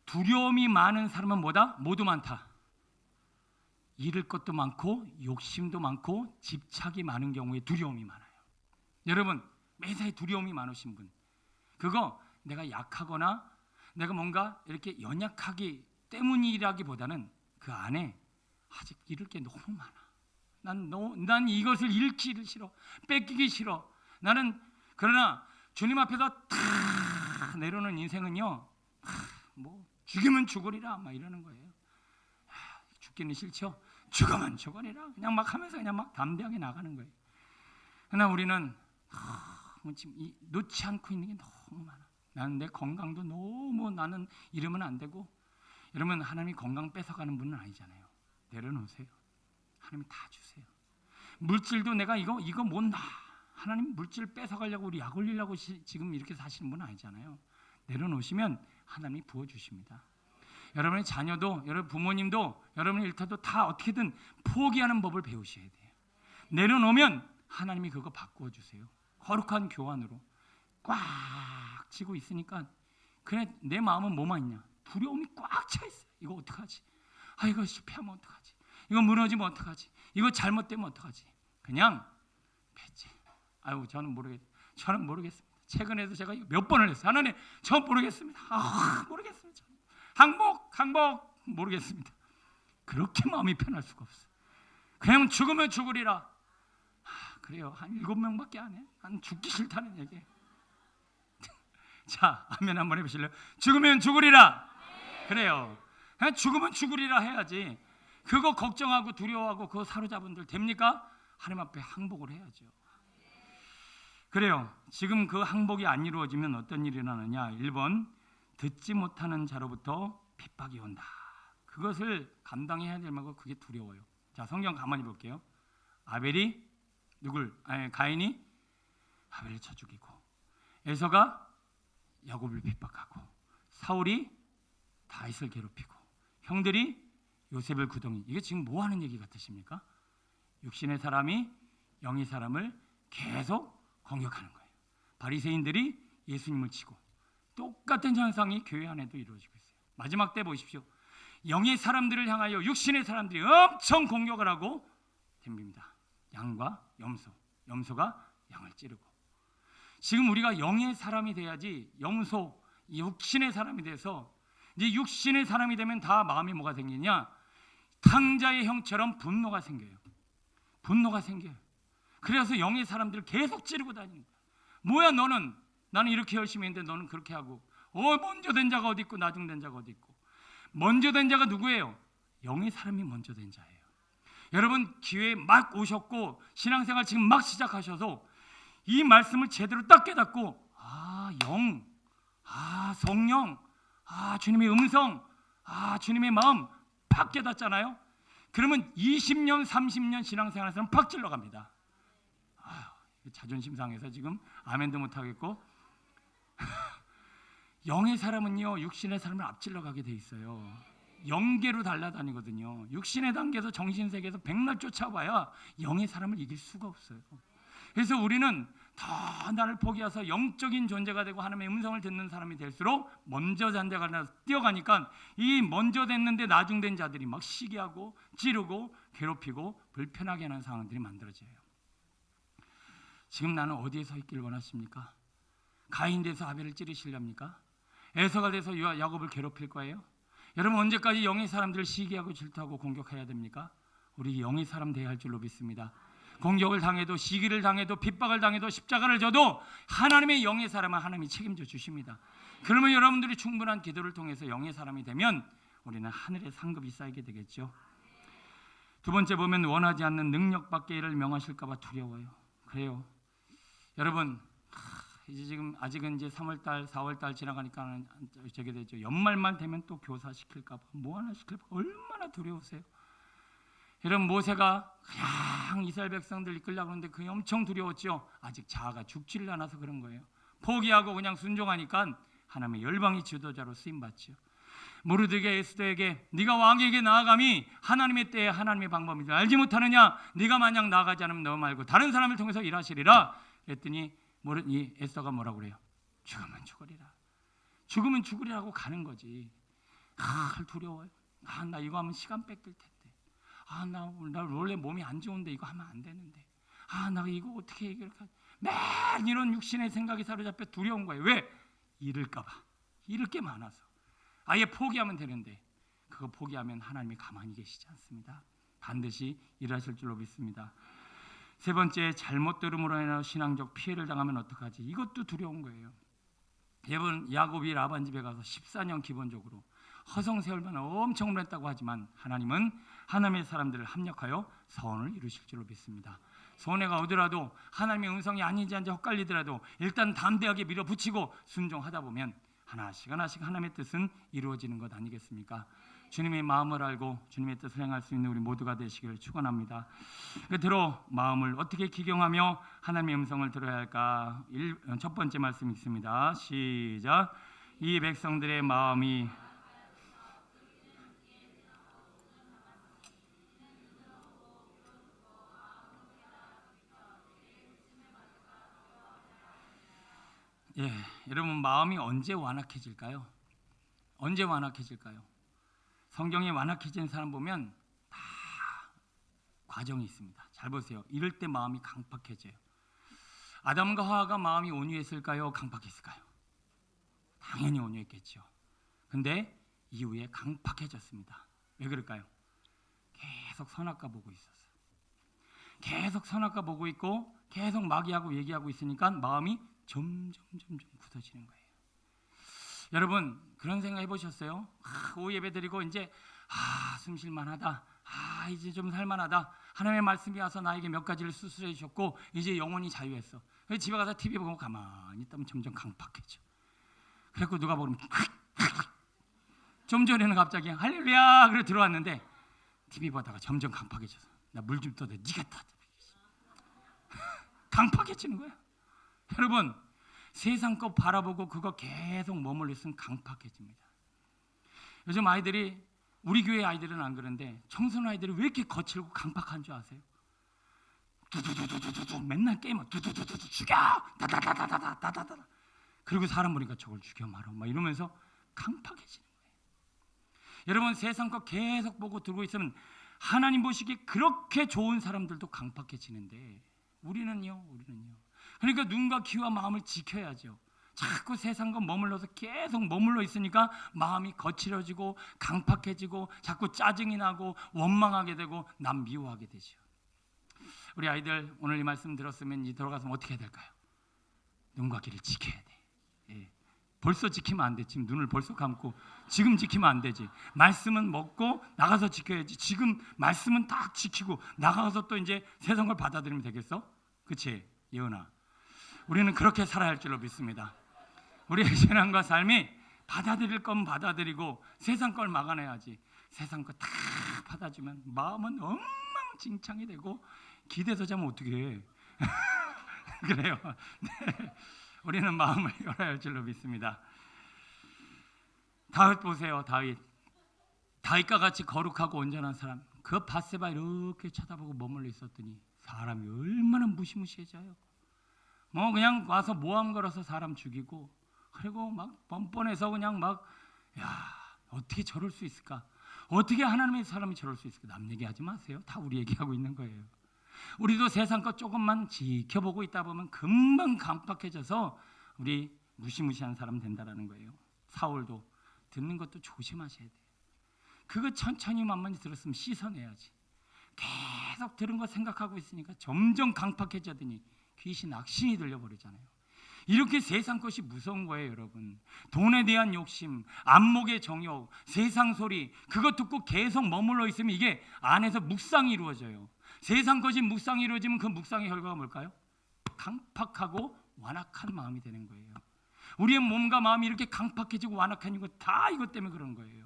두려움이 많은 사람은 뭐다? 모두 많다. 잃을 것도 많고 욕심도 많고 집착이 많은 경우에 두려움이 많아요. 여러분 매사에 두려움이 많으신 분, 그거 내가 약하거나 내가 뭔가 이렇게 연약하기 때문이라기보다는 그 안에 아직 잃을 게 너무 많아. 난 이것을 잃기를 싫어. 뺏기기 싫어. 나는 그러나 주님 앞에서 다 내려오는 인생은요. 뭐 죽이면 죽으리라 막 이러는 거예요. 죽기는 싫죠. 죽으면 죽으리라 그냥 막 하면서 그냥 막 담대하게 나가는 거예요. 그러나 우리는 지금 놓지 않고 있는 게 너무 많아. 나는 내 건강도 너무 나는 이러면 안 되고. 여러분 하나님이 건강 뺏어가는 분은 아니잖아요. 내려놓으세요. 하나님이 다 주세요. 물질도 내가 이거 못 나. 하나님 물질 뺏어가려고 우리 약 올리려고 지금 이렇게 사시는 분은 아니잖아요. 내려놓으시면 하나님이 부어주십니다. 여러분의 자녀도 여러분 부모님도 여러분의 일터도 다 어떻게든 포기하는 법을 배우셔야 돼요. 내려놓으면 하나님이 그거 바꾸어 주세요. 거룩한 교환으로 꽉 쥐고 있으니까 그래 내 마음은 뭐만 있냐? 두려움이 꽉 차 있어요. 이거 어떡하지? 아 이거 실패하면 어떡하지? 이거 무너지면 어떡하지? 이거 잘못되면 어떡하지? 그냥 배째. 아유 저는 모르겠습니다. 최근에도 제가 몇 번을 했어요. 하나님 저 모르겠습니다. 모르겠습니다. 항복 모르겠습니다. 그렇게 마음이 편할 수가 없어요. 그냥 죽으면 죽으리라. 그래요. 한 7명밖에 안 해. 난 죽기 싫다는 얘기예요. 자, 아멘 한번 해보실래요? 죽으면 죽으리라. 그래요. 그냥 죽으면 죽으리라 해야지. 그거 걱정하고 두려워하고 그거 사로잡은 들 됩니까? 하나님 앞에 항복을 해야죠. 그래요. 지금 그 항복이 안 이루어지면 어떤 일이 일어나느냐? 1번, 듣지 못하는 자로부터 핍박이 온다. 그것을 감당해야 될 만큼 그게 두려워요. 자, 성경 가만히 볼게요. 가인이 아벨을 쳐 죽이고, 에서가 야곱을 핍박하고, 사울이 다윗을 괴롭히고, 형들이 요셉을 구덩이. 이게 지금 뭐 하는 얘기 같으십니까? 육신의 사람이 영의 사람을 계속 공격하는 거예요. 바리새인들이 예수님을 치고, 똑같은 현상이 교회 안에도 이루어지고 있어요. 마지막 때 보십시오. 영의 사람들을 향하여 육신의 사람들이 엄청 공격을 하고 덤빕니다. 양과 염소, 염소가 양을 찌르고. 지금 우리가 영의 사람이 돼야지 염소, 육신의 사람이 돼서, 이제 육신의 사람이 되면 다 마음이 뭐가 생기냐? 탕자의 형처럼 분노가 생겨요. 분노가 생겨요. 그래서 영의 사람들을 계속 찌르고 다니는 거야. 뭐야 너는? 나는 이렇게 열심히 했는데 너는 그렇게 하고. 먼저 된 자가 어디 있고 나중 된 자가 어디 있고. 먼저 된 자가 누구예요? 영의 사람이 먼저 된 자예요. 여러분 기회에 막 오셨고 신앙생활 지금 막 시작하셔서 이 말씀을 제대로 딱 깨닫고, 영, 성령, 주님의 음성, 주님의 마음 팍 깨닫잖아요. 그러면 20년 30년 신앙생활에서는 팍 찔러갑니다. 자존심 상해서 지금 아멘도 못하겠고 영의 사람은요 육신의 사람을 앞질러가게 돼 있어요. 영계로 달라다니거든요. 육신의 단계에서 정신세계에서 백날 쫓아봐야 영의 사람을 이길 수가 없어요. 그래서 우리는 더 나를 포기해서 영적인 존재가 되고 하나님의 음성을 듣는 사람이 될수록 먼저 잔자가 뛰어가니까 이 먼저 됐는데 나중된 자들이 막 시기하고 찌르고 괴롭히고 불편하게 하는 상황들이 만들어져요. 지금 나는 어디에 서 있길 원하십니까? 가인 돼서 아벨을 찌르시렵니까? 에서가 돼서 야곱을 괴롭힐 거예요? 여러분 언제까지 영의 사람들을 시기하고 질투하고 공격해야 됩니까? 우리 영의 사람 되어야 할 줄로 믿습니다. 공격을 당해도 시기를 당해도 핍박을 당해도 십자가를 져도 하나님의 영의 사람은 하나님이 책임져 주십니다. 그러면 여러분들이 충분한 기도를 통해서 영의 사람이 되면 우리는 하늘의 상급이 쌓이게 되겠죠. 두 번째 보면 원하지 않는 능력 밖에 일을 명하실까 봐 두려워요. 그래요. 여러분 이제 지금 아직은 이제 3월달 4월달 지나가니까 저게 되죠. 연말만 되면 또 교사 시킬까 봐 뭐 하나 시킬까 봐 얼마나 두려우세요. 여러분 모세가 그냥 이스라엘 백성들 이끌려고 하는데 그게 엄청 두려웠죠. 아직 자아가 죽지를 않아서 그런 거예요. 포기하고 그냥 순종하니까 하나님의 열방의 지도자로 쓰임받죠. 모르드게 에스더에게 네가 왕에게 나아감이 하나님의 때에 하나님의 방법인 줄 알지 못하느냐? 네가 만약 나아가지 않으면 너 말고 다른 사람을 통해서 일하시리라. 그랬더니 이 에스더가 뭐라고 그래요? 죽으면 죽으리라. 죽으면 죽으리라고 가는 거지. 두려워요. 나 이거 하면 시간 뺏길 텐데. 나 원래 몸이 안 좋은데 이거 하면 안 되는데. 나 이거 어떻게 이렇게 매일 이런 육신의 생각이 사로잡혀 두려운 거예요. 왜? 잃을까 봐. 잃을 게 많아서. 아예 포기하면 되는데 그거 포기하면 하나님이 가만히 계시지 않습니다. 반드시 일하실 줄로 믿습니다. 세 번째, 잘못 들음으로 인해 신앙적 피해를 당하면 어떡하지? 이것도 두려운 거예요. 여러분 야곱이 라반 집에 가서 14년 기본적으로 허송세월만 엄청 했다고 하지만 하나님은 하나님의 사람들을 합력하여 서원을 이루실 줄로 믿습니다. 손해가 오더라도 하나님의 음성이 아니지 않지 헛갈리더라도 일단 담대하게 밀어붙이고 순종하다 보면 하나씩 하나님의 뜻은 이루어지는 것 아니겠습니까? 주님의 마음을 알고 주님의 뜻을 행할 수 있는 우리 모두가 되시기를 축원합니다. 끝으로 마음을 어떻게 기경하며 하나님의 음성을 들어야 할까? 첫 번째 말씀이 있습니다. 시작. 이 백성들의 마음이 여러분 마음이 언제 완악해질까요? 언제 완악해질까요? 성경에 완악해진 사람 보면 다 과정이 있습니다. 잘 보세요. 이럴 때 마음이 강팍해져요. 아담과 하와가 마음이 온유했을까요? 강팍했을까요? 당연히 온유했겠죠. 근데 이후에 강팍해졌습니다. 왜 그럴까요? 계속 선악과 보고 있었어요. 계속 선악과 보고 있고 계속 마귀하고 얘기하고 있으니까 마음이 점점 굳어지는 거예요. 여러분 그런 생각 해보셨어요? 오후 예배 드리고 이제 숨 쉴만하다, 이제 좀 살만하다, 하나님의 말씀이 와서 나에게 몇 가지를 수술해 주셨고 이제 영혼이 자유했어. 그래서 집에 가서 TV 보고 가만히 있다면 점점 강팍해져. 그래서 누가 보면 좀 전에는 갑자기 할렐루야 그래 들어왔는데 TV 보다가 점점 강팍해져서 나 물 좀 떠대, 네가 타. 강팍해지는 거야. 여러분 세상 것 바라보고 그거 계속 머물러 있으면 강팍해집니다. 요즘 아이들이, 우리 교회 아이들은 안 그런데 청소년 아이들이 왜 이렇게 거칠고 강팍한 줄 아세요? 두두두두두두 맨날 게임을 두두두두 죽여 다다다다다다다다, 그리고 사람 보니까 저걸 죽여 말어 막 이러면서 강팍해지는 거예요. 여러분 세상 거 계속 보고 들고 있으면 하나님 보시기에 그렇게 좋은 사람들도 강팍해지는데 우리는요. 그러니까 눈과 귀와 마음을 지켜야죠. 자꾸 세상 거 머물러서 계속 머물러 있으니까 마음이 거칠어지고 강팍해지고 자꾸 짜증이 나고 원망하게 되고 남 미워하게 되죠. 우리 아이들 오늘 이 말씀 들었으면 이 들어가서 어떻게 해야 될까요? 눈과 귀를 지켜야 돼. 예. 벌써 지키면 안 돼. 지금 눈을 벌써 감고 지금 지키면 안 되지. 말씀은 먹고 나가서 지켜야지. 지금 말씀은 딱 지키고 나가서 또 이제 세상 걸 받아들이면 되겠어? 그치? 예은아, 우리는 그렇게 살아야 할 줄로 믿습니다. 우리의 신앙과 삶이 받아들일 건 받아들이고 세상 걸 막아내야지. 세상 거 다 받아주면 마음은 엉망진창이 되고 기대서 자면 어떻게 해? 그래요. 네. 우리는 마음을 열어야 할 줄로 믿습니다. 다윗 보세요. 다윗과 같이 거룩하고 온전한 사람, 그 밧세바 이렇게 쳐다보고 머물러 있었더니 사람이 얼마나 무시무시해져요. 뭐 그냥 와서 모함 걸어서 사람 죽이고, 그리고 막 뻔뻔해서 그냥 막, 야 어떻게 저럴 수 있을까? 어떻게 하나님의 사람이 저럴 수 있을까? 남 얘기하지 마세요. 다 우리 얘기하고 있는 거예요. 우리도 세상 것 조금만 지켜보고 있다 보면 금방 강팍해져서 우리 무시무시한 사람 된다라는 거예요. 사울도 듣는 것도 조심하셔야 돼요. 그거 천천히 만만히 들었으면 씻어내야지. 계속 들은 거 생각하고 있으니까 점점 강팍해지더니 귀신 악신이 들려버리잖아요. 이렇게 세상 것이 무서운 거예요, 여러분. 돈에 대한 욕심, 안목의 정욕, 세상 소리, 그거 듣고 계속 머물러 있으면 이게 안에서 묵상이 이루어져요. 세상 것이 묵상이 이루어지면 그 묵상의 결과가 뭘까요? 강팍하고 완악한 마음이 되는 거예요. 우리의 몸과 마음이 이렇게 강팍해지고 완악한 거 다 이것 때문에 그런 거예요.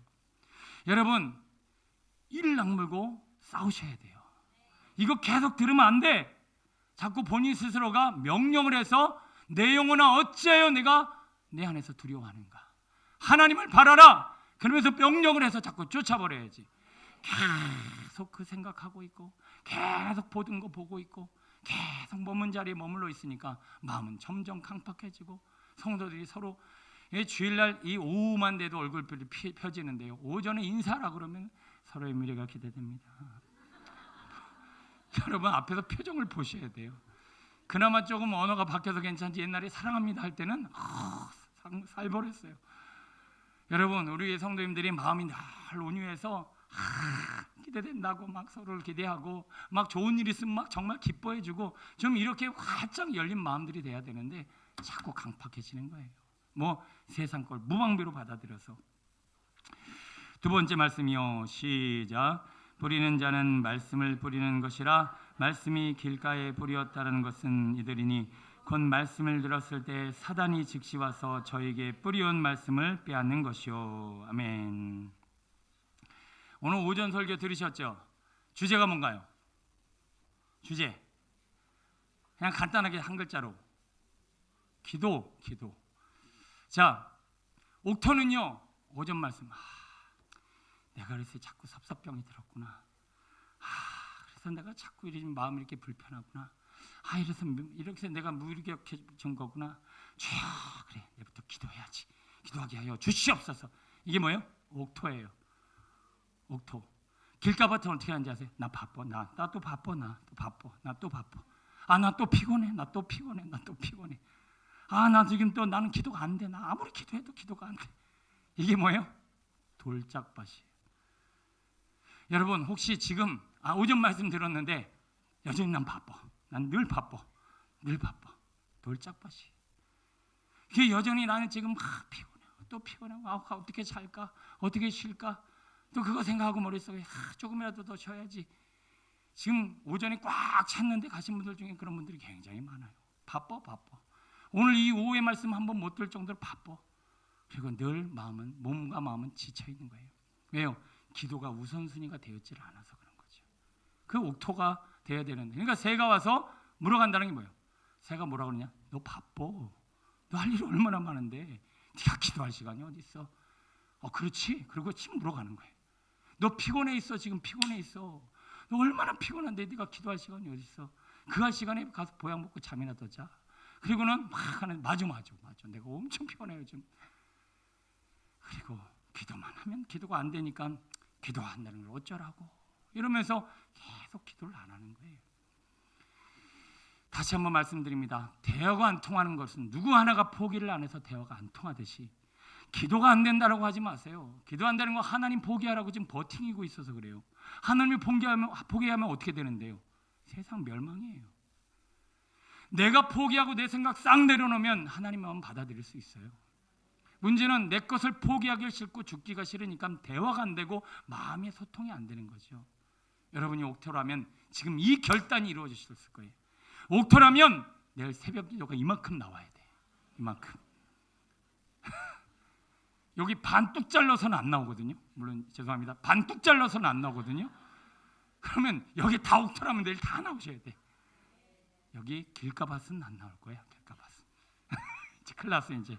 여러분, 이를 악물고 싸우셔야 돼요. 이거 계속 들으면 안 돼. 자꾸 본인 스스로가 명령을 해서 내 영혼아 어찌하여 내가 내 안에서 두려워하는가? 하나님을 바라라. 그러면서 명령을 해서 자꾸 쫓아버려야지. 계속 그 생각하고 있고 계속 보던 거 보고 있고 계속 머문 자리에 머물러 있으니까 마음은 점점 강팍해지고, 성도들이 서로 주일날 이 오후만 돼도 얼굴들이 펴지는데요, 오전에 인사하라 그러면 서로의 미래가 기대됩니다. 여러분 앞에서 표정을 보셔야 돼요. 그나마 조금 언어가 바뀌어서 괜찮지 옛날에 사랑합니다 할 때는 살벌했어요. 여러분 우리 성도님들이 마음이 늘 온유해서 기대된다고 막 서로를 기대하고 막 좋은 일 있으면 막 정말 기뻐해주고 좀 이렇게 활짝 열린 마음들이 돼야 되는데 자꾸 강팍해지는 거예요. 뭐 세상 걸 무방비로 받아들여서. 두 번째 말씀이요, 시작. 부리는 자는 말씀을 부리는 것이라 말씀이 길가에 뿌리었다는 것은 이들이니 곧 말씀을 들었을 때 사단이 즉시 와서 저에게 뿌리온 말씀을 빼앗는 것이요. 아멘. 오늘 오전 설교 들으셨죠? 주제가 뭔가요? 주제 그냥 간단하게 한 글자로 기도. 자, 옥토는요 오전 말씀, 내가 그래서 자꾸 섭섭병이 들었구나. 그래서 내가 자꾸 이런 마음이 이렇게 불편하구나. 이래서 내가 무기력해진 거구나. 주여, 그래 내부터 기도해야지. 기도하게 하여 주시옵소서. 이게 뭐예요? 옥토예요. 옥토. 길가밭은 어떻게 하는지 아세요? 나 바빠. 나 또 바빠. 나 또 바빠. 나 또 피곤해. 나 또 피곤해. 나 지금 또 나는 기도가 안 돼. 나 아무리 기도해도 기도가 안 돼. 이게 뭐예요? 돌짝밭이에요. 여러분 혹시 지금 오전 말씀 들었는데 여전히 난 바빠. 난 늘 바빠. 돌짝밭이. 그게 여전히 나는 지금 피곤해. 또 피곤하고 어떻게 잘까? 어떻게 쉴까? 또 그거 생각하고 머릿속에 조금이라도 더 쉬어야지. 지금 오전에 꽉 찼는데 가신 분들 중에 그런 분들이 굉장히 많아요. 바빠. 오늘 이 오후의 말씀 한번 못 들 정도로 바빠. 그리고 늘 몸과 마음은 지쳐 있는 거예요. 왜요? 기도가 우선순위가 되었질 않아서 그런 거죠. 그 옥토가 돼야 되는데, 그러니까 새가 와서 물어간다는 게 뭐예요? 새가 뭐라 그러냐? 너 바빠. 너 할 일이 얼마나 많은데 네가 기도할 시간이 어디 있어? 그렇지. 그리고 지금 물어가는 거예요. 너 피곤해 있어. 지금 피곤해 있어. 너 얼마나 피곤한데 네가 기도할 시간이 어디 있어? 그 할 시간에 가서 보약 먹고 잠이나 더 자. 그리고는 막 하는 맞아. 내가 엄청 피곤해요 지금. 그리고 기도만 하면 기도가 안 되니까 기도한다는 걸 어쩌라고 이러면서 계속 기도를 안 하는 거예요. 다시 한번 말씀드립니다. 대화가 안 통하는 것은 누구 하나가 포기를 안 해서 대화가 안 통하듯이 기도가 안 된다라고 하지 마세요. 기도 안 되는 거 하나님 포기하라고 지금 버팅이고 있어서 그래요. 하나님이 포기하면 어떻게 되는데요? 세상 멸망이에요. 내가 포기하고 내 생각 싹 내려놓으면 하나님 마음 받아들일 수 있어요. 문제는 내 것을 포기하기 싫고 죽기가 싫으니까 대화가 안 되고 마음의 소통이 안 되는 거죠. 여러분이 옥토라면 지금 이 결단이 이루어지셨을 거예요. 옥토라면 내일 새벽 기도가 이만큼 나와야 돼. 이만큼. 여기 반뚝 잘라서는 안 나오거든요. 물론 죄송합니다. 반뚝 잘라서는 안 나오거든요. 그러면 여기 다 옥토라면 내일 다 나오셔야 돼. 여기 길가밭은 안 나올 거야. 길가밭은. 이제 큰일 났어요 이제.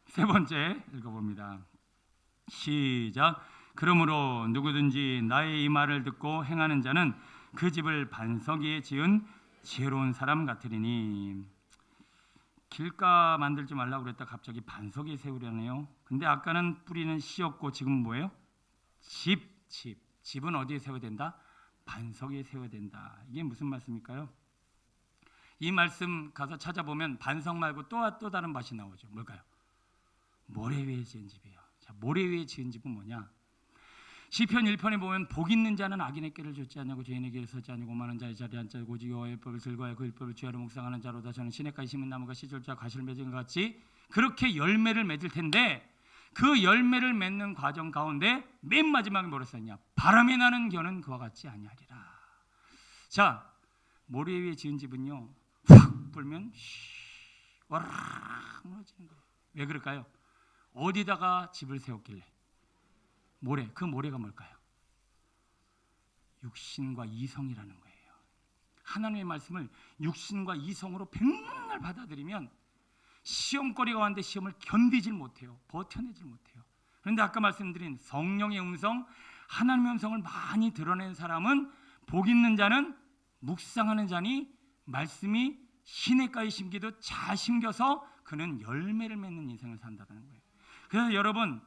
세 번째 읽어봅니다. 시작. 그러므로 누구든지 나의 이 말을 듣고 행하는 자는 그 집을 반석 위에 지은 지혜로운 사람 같으리니. 길가 만들지 말라고 그랬다 갑자기 반석에 세우려네요. 근데 아까는 뿌리는 씨였고 지금 뭐예요? 집은 어디에 세워야 된다? 반석에 세워야 된다. 이게 무슨 말씀일까요? 이 말씀 가서 찾아보면 반석 말고 또 다른 맛이 나오죠. 뭘까요? 모래 위에 지은 집이에요. 자, 모래 위에 지은 집은 뭐냐? 시편 1편에 보면 복 있는 자는 악인의 길을 좇지 않냐고 죄인의 길을 서지 않고 오만한 자의 자리에 앉지 않고 오직 여호와의 법을 즐거워하여 그 율법을 주야로 묵상하는 자로다. 저는 시냇가에 심은 나무가 시절자 과실을 맺은 것 같이 그렇게 열매를 맺을 텐데 그 열매를 맺는 과정 가운데 맨 마지막에 뭐라 썼냐? 바람이 나는 겨는 그와 같지 아니하리라. 자, 모래 위에 지은 집은요 확 불면 와락 무너지는 거예요. 왜 그럴까요? 어디다가 집을 세웠길래? 모래. 그 모래가 뭘까요? 육신과 이성이라는 거예요. 하나님의 말씀을 육신과 이성으로 백날 받아들이면 시험거리가 왔는데 시험을 견디질 못해요. 버텨내질 못해요. 그런데 아까 말씀드린 성령의 음성, 하나님의 음성을 많이 드러낸 사람은 복 있는 자는 묵상하는 자니 말씀이 시냇가에 심기도 잘 심겨서 그는 열매를 맺는 인생을 산다는 거예요. 그래서 여러분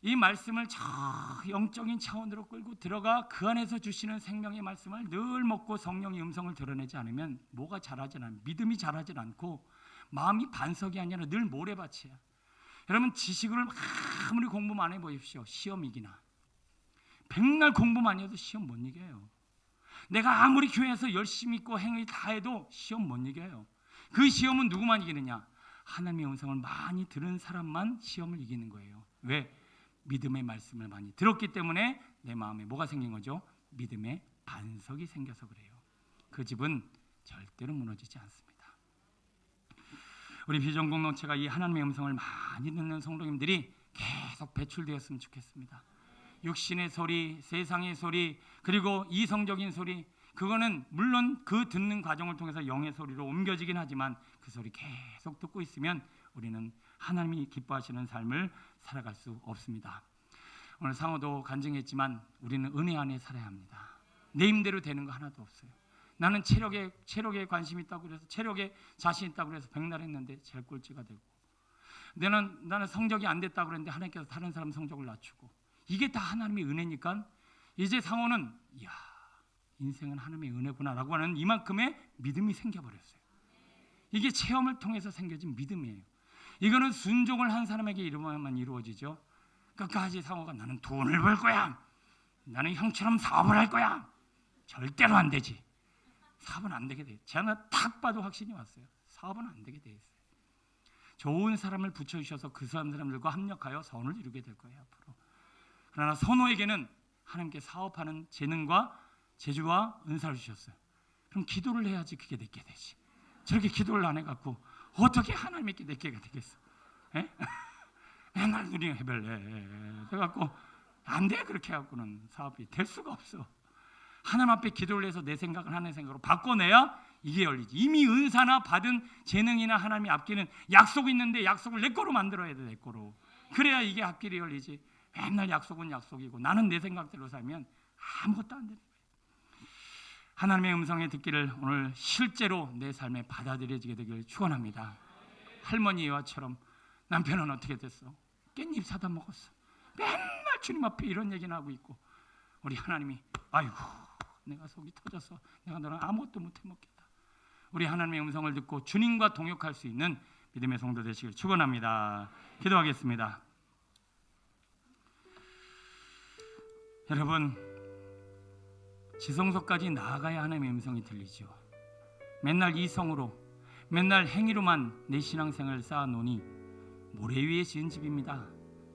이 말씀을 저 영적인 차원으로 끌고 들어가 그 안에서 주시는 생명의 말씀을 늘 먹고 성령의 음성을 드러내지 않으면 뭐가 자라지 않아요. 믿음이 자라지 않고 마음이 반석이 아니라 늘 모래밭이야. 여러분 지식을 아무리 공부 많이 해보십시오. 시험 이기나. 백날 공부 많이 해도 시험 못 이겨요. 내가 아무리 교회에서 열심히 있고 행위 다 해도 시험 못 이겨요. 그 시험은 누구만 이기느냐? 하나님의 음성을 많이 들은 사람만 시험을 이기는 거예요. 왜? 믿음의 말씀을 많이 들었기 때문에 내 마음에 뭐가 생긴 거죠? 믿음의 반석이 생겨서 그래요. 그 집은 절대로 무너지지 않습니다. 우리 비전 공동체가 이 하나님의 음성을 많이 듣는 성도님들이 계속 배출되었으면 좋겠습니다. 육신의 소리, 세상의 소리, 그리고 이성적인 소리, 그거는 물론 그 듣는 과정을 통해서 영의 소리로 옮겨지긴 하지만 그 소리 계속 듣고 있으면 우리는 하나님이 기뻐하시는 삶을 살아갈 수 없습니다. 오늘 상호도 간증했지만 우리는 은혜 안에 살아야 합니다. 내 힘대로 되는 거 하나도 없어요. 나는 체력에 관심 있다고 그래서 체력에 자신 있다고 그래서 백날 했는데 제일 꼴찌가 되고, 나는 성적이 안 됐다고 그랬는데 하나님께서 다른 사람 성적을 낮추고, 이게 다 하나님의 은혜니까 이제 상호는 이야 인생은 하나님의 은혜구나라고 하는 이만큼의 믿음이 생겨버렸어요. 이게 체험을 통해서 생겨진 믿음이에요. 이거는 순종을 한 사람에게 이루어야만 이루어지죠. 끝까지 상호가 나는 돈을 벌 거야, 나는 형처럼 사업을 할 거야, 절대로 안 되지. 사업은 안 되게 돼. 제가 딱 봐도 확신이 왔어요. 사업은 안 되게 돼 있어요. 좋은 사람을 붙여주셔서 그 사람들과 합력하여 선을 이루게 될 거예요 앞으로. 그러나 선호에게는 하나님께 사업하는 재능과 재주와 은사를 주셨어요. 그럼 기도를 해야지 그게 내게 되지. 저렇게 기도를 안 해갖고 어떻게 하나님께 내게가 되겠어? 맨날 눈이 해별래 해갖고 안 돼. 그렇게 해갖고는 사업이 될 수가 없어. 하나님 앞에 기도를 해서 내 생각을 하나님 생각으로 바꿔내야 이게 열리지. 이미 은사나 받은 재능이나 하나님이 앞길은 약속이 있는데 약속을 내 거로 만들어야 돼. 내 거로. 그래야 이게 앞길이 열리지. 맨날 약속은 약속이고 나는 내 생각대로 살면 아무것도 안 되는 거예요. 하나님의 음성에 듣기를 오늘 실제로 내 삶에 받아들여지게 되기를 축원합니다. 할머니와처럼 남편은 어떻게 됐어? 깻잎 사다 먹었어. 맨날 주님 앞에 이런 얘기나 하고 있고, 우리 하나님이 아이고 내가 속이 터져서 내가 너랑 아무것도 못해 먹겠다. 우리 하나님의 음성을 듣고 주님과 동역할 수 있는 믿음의 성도 되시길 축원합니다. 기도하겠습니다. 여러분, 지성소까지 나아가야 하나님의 음성이 들리죠. 맨날 이성으로, 맨날 행위로만 내 신앙생활을 쌓아놓으니 모래 위에 지은 집입니다.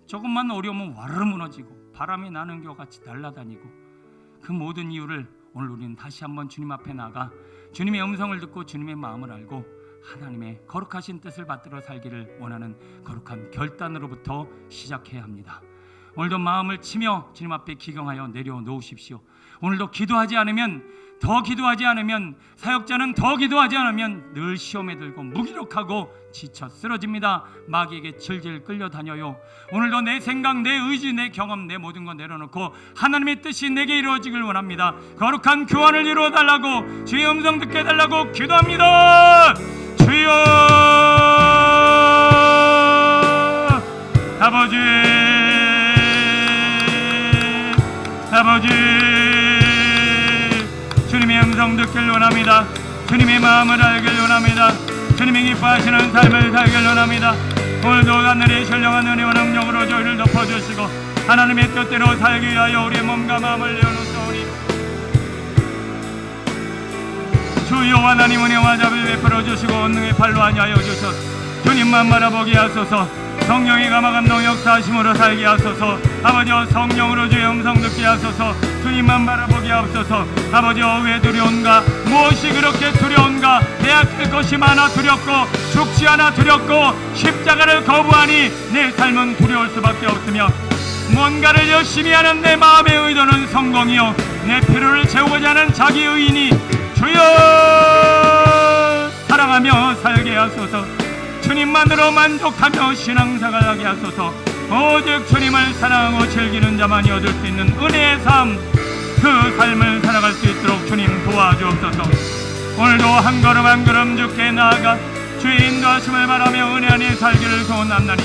조금만 어려우면 와르르 무너지고 바람이 나는 것 같이 날아다니고, 그 모든 이유를 오늘 우리는 다시 한번 주님 앞에 나가 주님의 음성을 듣고 주님의 마음을 알고 하나님의 거룩하신 뜻을 받들어 살기를 원하는 거룩한 결단으로부터 시작해야 합니다. 오늘도 마음을 치며 주님 앞에 기경하여 내려놓으십시오. 오늘도 기도하지 않으면, 더 기도하지 않으면, 사역자는 더 기도하지 않으면 늘 시험에 들고 무기력하고 지쳐 쓰러집니다. 마귀에게 질질 끌려다녀요. 오늘도 내 생각, 내 의지, 내 경험, 내 모든 것 내려놓고 하나님의 뜻이 내게 이루어지길 원합니다. 거룩한 교환을 이루어달라고, 주의 음성 듣게 해달라고 기도합니다. 주여, 아버지, 아버지, 주님의 음성 듣길 원합니다. 주님의 마음을 알길 원합니다. 주님이 기뻐하시는 삶을 살길 원합니다. 오늘도 하늘의 신령한 은혜와 능력으로 저희를 덮어주시고 하나님의 뜻대로 살기 위하여 우리의 몸과 마음을 내어놓사오니 주여 하나님 은혜와 자비를 베풀어 주시고 온능의 팔로 안위하여 주셔서 주님만 바라보게 하소서. 성령의 감화감동 역사하심으로 살게 하소서. 아버지여, 성령으로 주의 음성 듣게 하소서. 주님만 바라보게 하옵소서. 아버지여, 왜 두려운가? 무엇이 그렇게 두려운가? 내 앞에 것이 많아 두렵고 죽지 않아 두렵고 십자가를 거부하니 내 삶은 두려울 수밖에 없으며, 뭔가를 열심히 하는 내 마음의 의도는 성공이요 내 필요를 채우고자 하는 자기 의인이 주여 사랑하며 살게 하소서. 주님만으로 만족하며 신앙생활하게 하소서. 오직 주님을 사랑하고 즐기는 자만이 얻을 수 있는 은혜의 삶, 그 삶을 살아갈 수 있도록 주님 도와주옵소서. 오늘도 한 걸음 한 걸음 주께 나아가 주의 인도하심을 바라며 은혜 안에 살기를 소원합나니